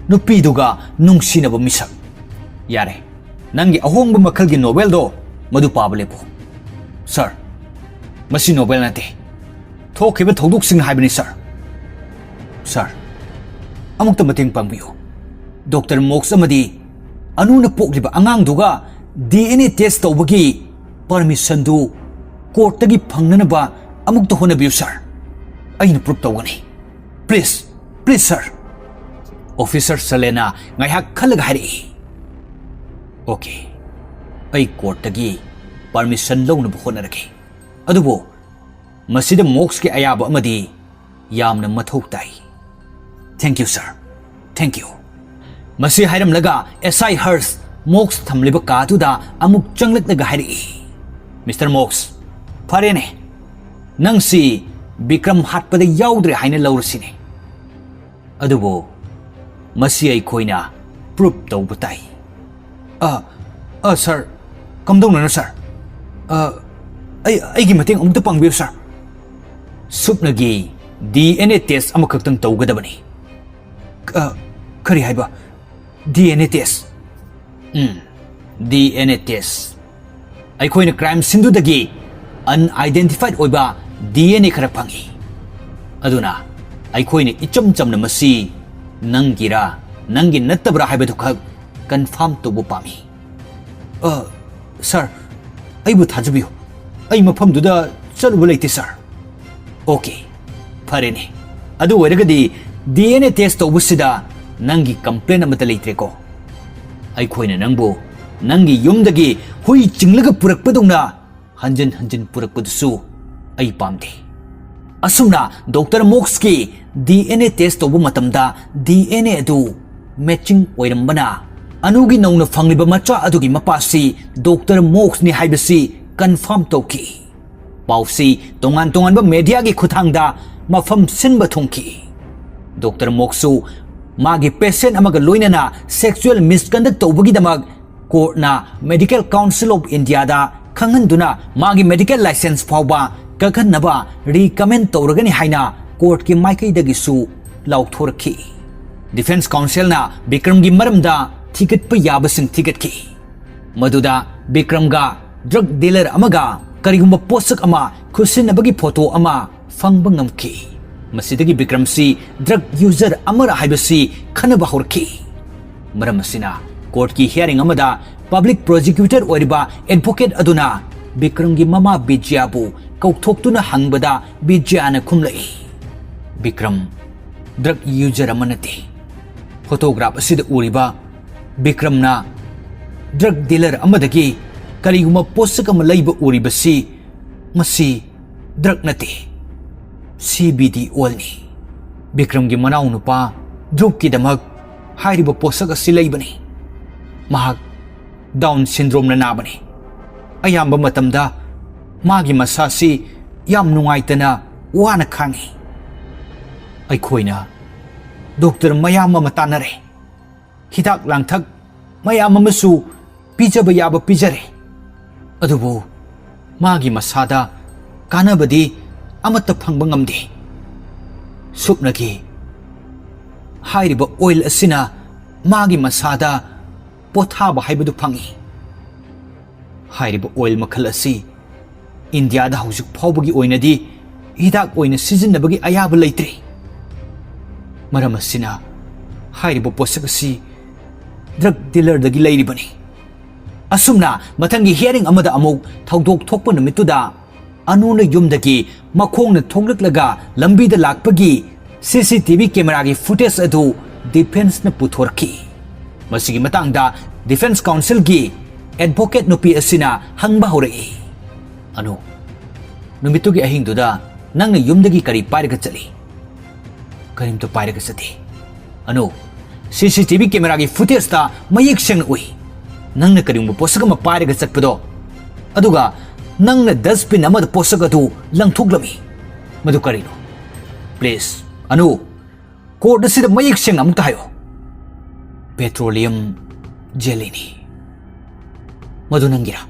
नुपीदुगा नुंगसिनबा मिसक यारे नंगी अहोंगबा मखलगी नोवेल दो मदु पाबा लेपो सर मसी नोवेल नते थोखिबा थौदुकसिंग हाइबनी सर अमुक्ता मतेंग पांगबियो डॉक्टर मोक्स अमदी अनुना पोक्लिबा अंगांगदुगा डीएनए टेस्ट तौबगी परमिशन दु कोर्ट तगी फंगनबा अमुक्ता होनबियो सर अइन प्रूफ तौगनी प्लीज सर ऑफिसर सलेना ngaihak khalaga hari ओके आई कोर्ट तगी परमिशन लौनबा होनरगे अदुबो मसिदा मोक्स के अयाब अमदी यामना मथौ ताई thank you sir thank you मसी हाइरम लगा एसआई हर्ष मोक्स थमलिबा कातुदा अमुक चंगलकलगा हारि मिस्टर मोक्स फरेने नंगसी विक्रम हाटपदा याउद्रे हाइना लौरसिने अदुबो मसी आई खोइना प्रूफ तौबा ताई सर कमदौना सर आई मतेंग अमुक्ता पांगबियो सर सुपनगी डीएनए टेस्ट अमखक्तंग तौगदबनी करी हाइबा डीएनए टेस्ट डीएनए टेस्ट अखोइना क्राइम सिंदुदगी अनआइडेंटिफाइड ओइबा डीएनए खरा फंगी अदुना अखोइना इचम चमना मसी नंगिरा नंगी नत्तबरा हाइबदु खक कंफर्म तौबो पामी सर अइबु थाजबियो अइ मफमदुदा चलुबा लेते सर ओके फरेने अदु ओइरगदी डीएनए टेस्ट तौबसिदा नंगी कंप्लेन अमता लेत्रेको अइखोइना नंगबो नंगी युमदगी हुई चिंगलगा पुरकपदौना हंजन हंजन पुरकपदसु अइ पामदे असुमना डॉक्टर मोक्स की डीएनए टेस्ट तौबा मतमदा डीएनए अदु मैचिंग ओइरंबना अनुगी नौना फंगलिबा मचा अदुगी मपासी डॉक्टर मोक्स नि हाइबसी कंफर्म तौकी पाउसी तोंगान तोंगानबा मीडिया की खुथांगदा मफम सिनबा थोंकी डॉक्टर मोक्सु मागी पेशेंट अमगा लोइनना सेक्सुअल मिसकंडक्ट तौबगीदमग कोर्टना मेडिकल काउंसिल ऑफ इंडिया दा खंगनदुना मागी मेडिकल लाइसेंस फाउबा कखनबा रिकमेंड तौरगनी हाइना कोर्ट की माइकैदगिसु लाउथोरखी डिफेंस काउंसिल ना विक्रम की मरमदा थिगतपा याबसिंग थिगतकी मदुदा विक्रमगा ड्रग डीलर अमगा करिगुंबा पोसक अमा खुसिनबगी फोटो अमा फंगबा ngamki मसिदगी विक्रम सी ड्रग यूजर अमर हाइबसी खनबा होरखी मरम मसिना कोर्ट की हियरिंग अमदा पब्लिक प्रोसिक्यूटर ओरिबा एडवोकेट अदुना विक्रम की ममा बिजयाबु कौथोक्तुना हंगबदा बिजयाना खुमलई विक्रम ड्रग यूजर अमनते फोटोग्राफ असिद उरिबा विक्रमना ड्रग डीलर अमदगी करिगुमा पोसक अमा लैबा उरिबसी मसी ड्रग नते CBD ओलनी विक्रम की मनाउ नुपा ध्रुव की दमक हाइरिबा पोसक असि लैबनी महाक डाउन सिंड्रोम ना नाबनी अयाम्बा मतमदा मागी मसासी याम नुंगाइतना वाना खांगी अइखोइना डॉक्टर मयाम अमा तानरे हिदाक लांथक मयाम अमसु पिजबा याबा पिजरे अदुबो मागी मसादा कानबदी अमत फंगबा ngamde सुपनगी हाइरिबा ऑयल असिना मागी मसादा पोथाबा हाइबदु फंगी हाइरिबा ऑयल मखल असि इंडिया दा हौजिक फाउबगी ओइनदी हिदाक ओइना सिजिनबगी अयाबा लैत्रे Maram asina hairibo posak asi drug dealer dagi lairibani. Asumna matangi hearing amada amuk thawdok thokpa numituda anuna yumdagi makhongna thonglaklaga lambida lakpagi CCTV camera gi footage adu defense na puthorki. Masigi matangda defense counsel gi advocate nupi asina hangba horai. Anu numitugi ahingduda nangna yumdagi kari pairaga chali. Karim to pairaga sati. Anu CCTV camera gi footage ta mayek seng ui. Nangna karim posaga ma pairaga chakpado. Aduga nangna dustbin amada posaga du langthuglami. Madu karino. Please. Anu court asida mayek seng amta hayo. Petroleum jelly. Madu nangira.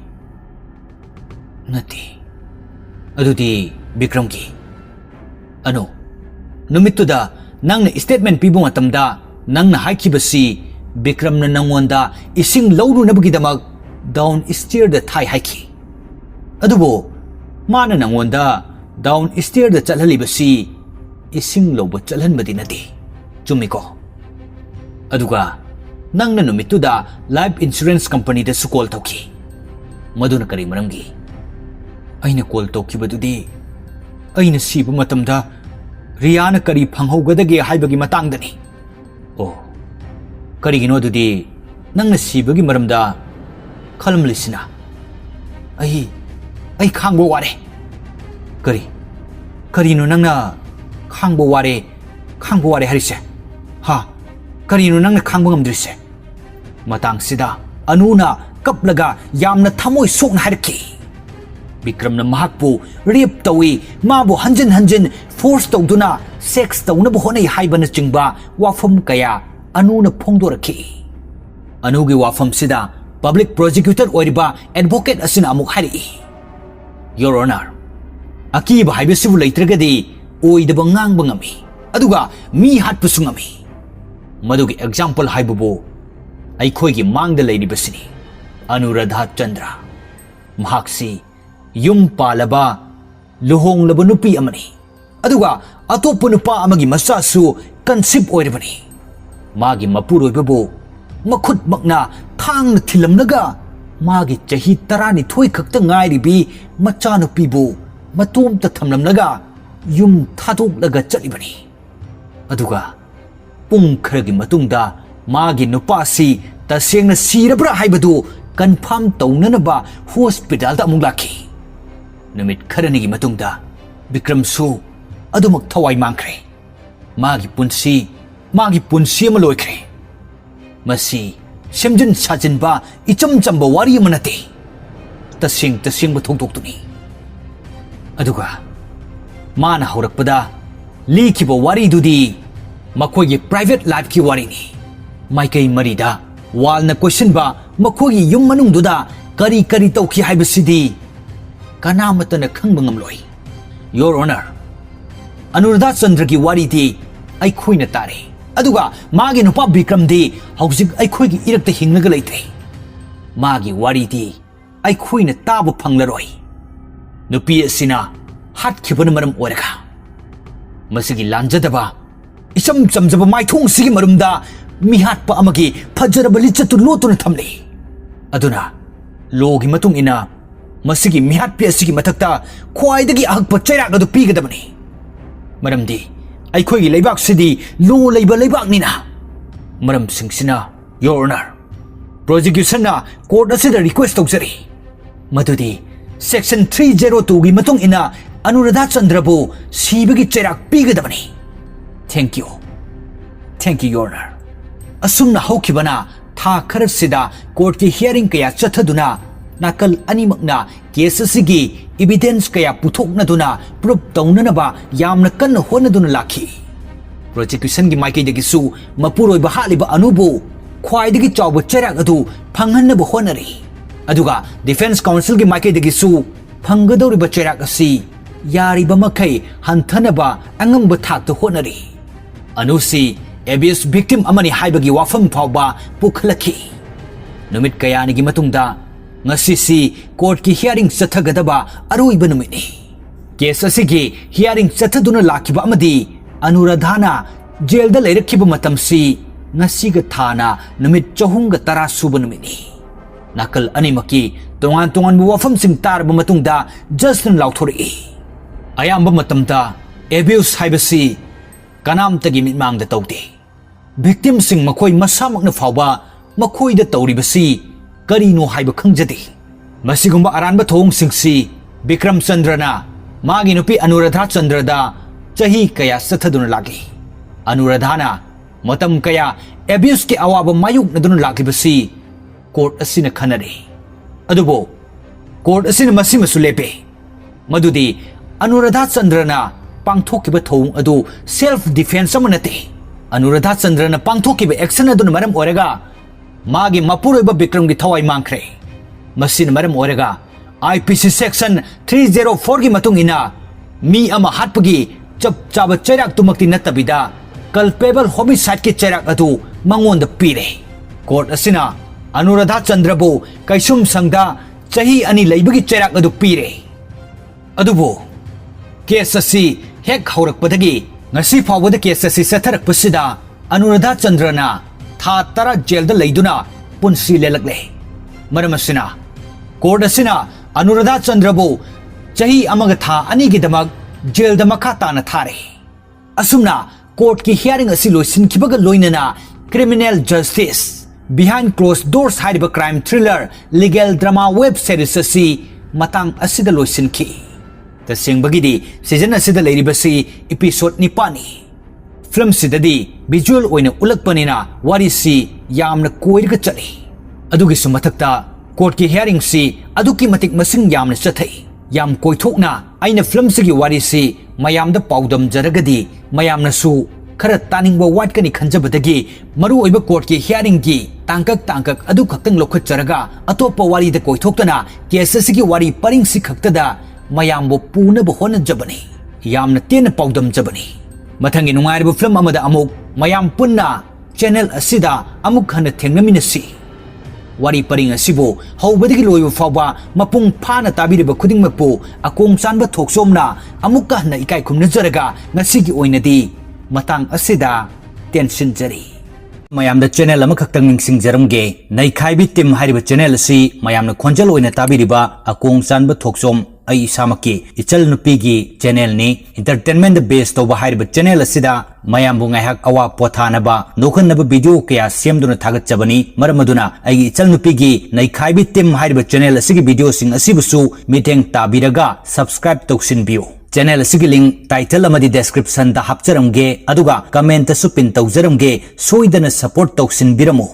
Nati. Adudi Bikram ki. Anu numituda nangna statement pibu matamda nangna haikibasi Bikram na nangwanda ising lawru nabagidamag down stair da thai haiki. Adubo mana nangwanda down stair da chalhalibasi ising lawba chalhanbadi nati. Chumiko. Aduga nangna numituda life insurance company da sukol tawki. Maduna kari maramgi. Aina call tawki badudi. Aina siba matamda Riana kari phanghawgadage haibagi matangdani. Oh. Karigino dudi nangna sibagi maramda khalamlisina. Ai khangbo ware. Karino nangna khangbo ware harise. Ha. Karino nangna khangbo ngamdrise. Matang sida anuna kaplaga yamna thamoi sokna harki. Bikram na mahakpu rape tawi mabu hanjin force tawduna sex tawnaba honai haibana chingba wafam kaya anuna phongdoraki. Anugi wafam sida public prosecutor oiriba advocate asina amuk hari. Your Honor, akiba haibasibu laitragadi oidaba ngang bangami. Aduga mi hatpusu ngami. Madugi example haibubu aikhoigi mangda lairibasini. Anuradha Chandra. Mahaksi Yum palaba luhong laba nupi amani. Aduga atopo nupa amagi masasu kansip oirabani. Magi mapuro ibabu makut makna thang na thilam naga magi chahi tarani thoi khakta ngairibi macha nupibu matum ta thamlam naga yum thadok laga chalibani. Aduga pung kharagi matungda magi nupasi tasengna sirabra haibadu confirm tawnanaba hospital ta amuk laki. Numit karanigi matungda Bikram su adumak thawai mangkre. Magi punsi maloikre. Masi semjin sajin ba icham chamba wari manati. Tasing bathongtok tuni. Aduga mana haurakpada likiba wari dudi makogi private life ki wari ni. Maikai marida wal na question ba makogi yung manungduda kari tawki haibasidi kanamata na khangbangam. Your Honor, Anuradha Chandra ki wari di aikhoi na tare. Aduga magi nupa Bikram di hausik aikhoi gi irakta hingnaga leitre. Magi wari di aikhoi na tabu phanglaroi. Nupi asina hatkibana maram oraga. Masigi lanjadaba isam chamjaba maithong sigi marumda mihatpa amagi phajaraba lichatu lotuna thamle. Aduna logi matung ina masigi mihatpi asigi mathakta khwaidagi ahakpa chairak adu pigadabani. Maramdi aikhoi leibak sidi lo leiba leibak nina. Maram singsina Your Honor, prosecution na court asida request tawjari. Madudi section 302 gi matung ina Anuradha Chandra bu sibagi chairak pigadabani. Thank you, Your Honor. Asumna haukibana tha kharasida court ki hearing kaya chathaduna nakal animakna case asigi evidence kaya puthoknaduna proof tawnanaba yamna kanna honaduna lakhi. Prosecution gi maikei dagi su mapuroi ba haliba anubu khwaidagi chawba chairak adu phanghannabu honari. Aduga defense counsel gi maikei dagi su phanggadoriba chairak asi yariba makai hanthanaba angamba thakta honari. Anusi abuse victim amani haibagi wafam phawba pukhalaki. Numit kayani gi matungda ngasisi court ki hearing chathagadaba aroiba numitni. Case asigi hearing chathaduna lakiba amadi Anuradhana jail दा लेरखिबा मतमसी ngasiga thana numit chahumga tara suba numini nakal animaki tongan tongan wafam sing tarba matungda justin lauthori ayamba matamda abuse haibasi kanam tagi mitmang da tawde victim sing makoi masamak na fawba makoi da tawribasi karino haiba khangjadi masigumba aranba thong singsi Bikram Chandrana magi nupi Anuradha Chandra da chahi kaya sathaduna lagi Anuradhana matam kaya abuse ke awaba mayuk na dun lakibasi court asina khanare adubo court asina masi masulepe madudi Anuradha Chandrana pangthokiba thong adu self defense amanate Anuradha Chandrana pangthokiba action adun maram orega magi mapuroiba Bikram gi thawai mangkhre masin maram orega IPC section 304 gi matung ina mi ama hatpagi chap chaba chairak tumakti natabida culpable homicide ki chairak adu mangon da pire court asina Anuradha Chandra bu kaisum sangda chahi ani leibagi chairak adu pire adubo case asi hek haurak padagi ngasi fawada case asi satharak pasida Anuradha Chandra na tha tara jail da leiduna punsi lelakle maram asina court asina Anuradha Chandra bu chahi amaga tha ani gi damak jail da makha ta na thare asumna court ki hearing asi loisin kibaga loinana criminal justice behind closed doors haiba crime thriller legal drama web series asi matang asida loisin ki tasing bagidi season asida leiribasi episode ni pani film sidadi visual oina ulakpanina wari si yamna koirga chali adugi sumathakta court ki hearing si aduki matik masing yamna chathai yam koithokna aina film sigi wari si mayamda paudam jaragadi mayamna su khara taningba watkani khanjabadagi maru oiba court ki hearing gi tangkak adu khaktang lokhat jaraga atopa wari da koithoktana case sigi wari paring si khaktada mayambo puna bo hona jabani yamna tena paudam jabani mathangi nungairiba film amada amuk mayam punna channel asida amuk hana thengnaminasi wari paring asibu hawbadagi loiba fawba mapung phana tabiriba khudingmakpu Akongchanba Thokchomna amukka hana ikai khumna jaraga ngasigi oinadi matang asida tension jari mayamda channel ama khaktang ningsing jaramge Neikhaibi team hariba channel asi mayamna khonjal oina tabiriba Akongchanba Thokchom ai samaki ichal nupi gi channel ni entertainment based toba hariba channel asida mayambu ngaihak awa pothanaba nokhanaba video kaya semduna thagat chabani maramaduna ai ichal nupi gi Neikhaibi team hariba channel asigi video sing asibusu miteng tabiraga subscribe toksin biu channel asigi link title amadi description da hapcharamge aduga comment su pin tawjaramge soidana support toksin biramu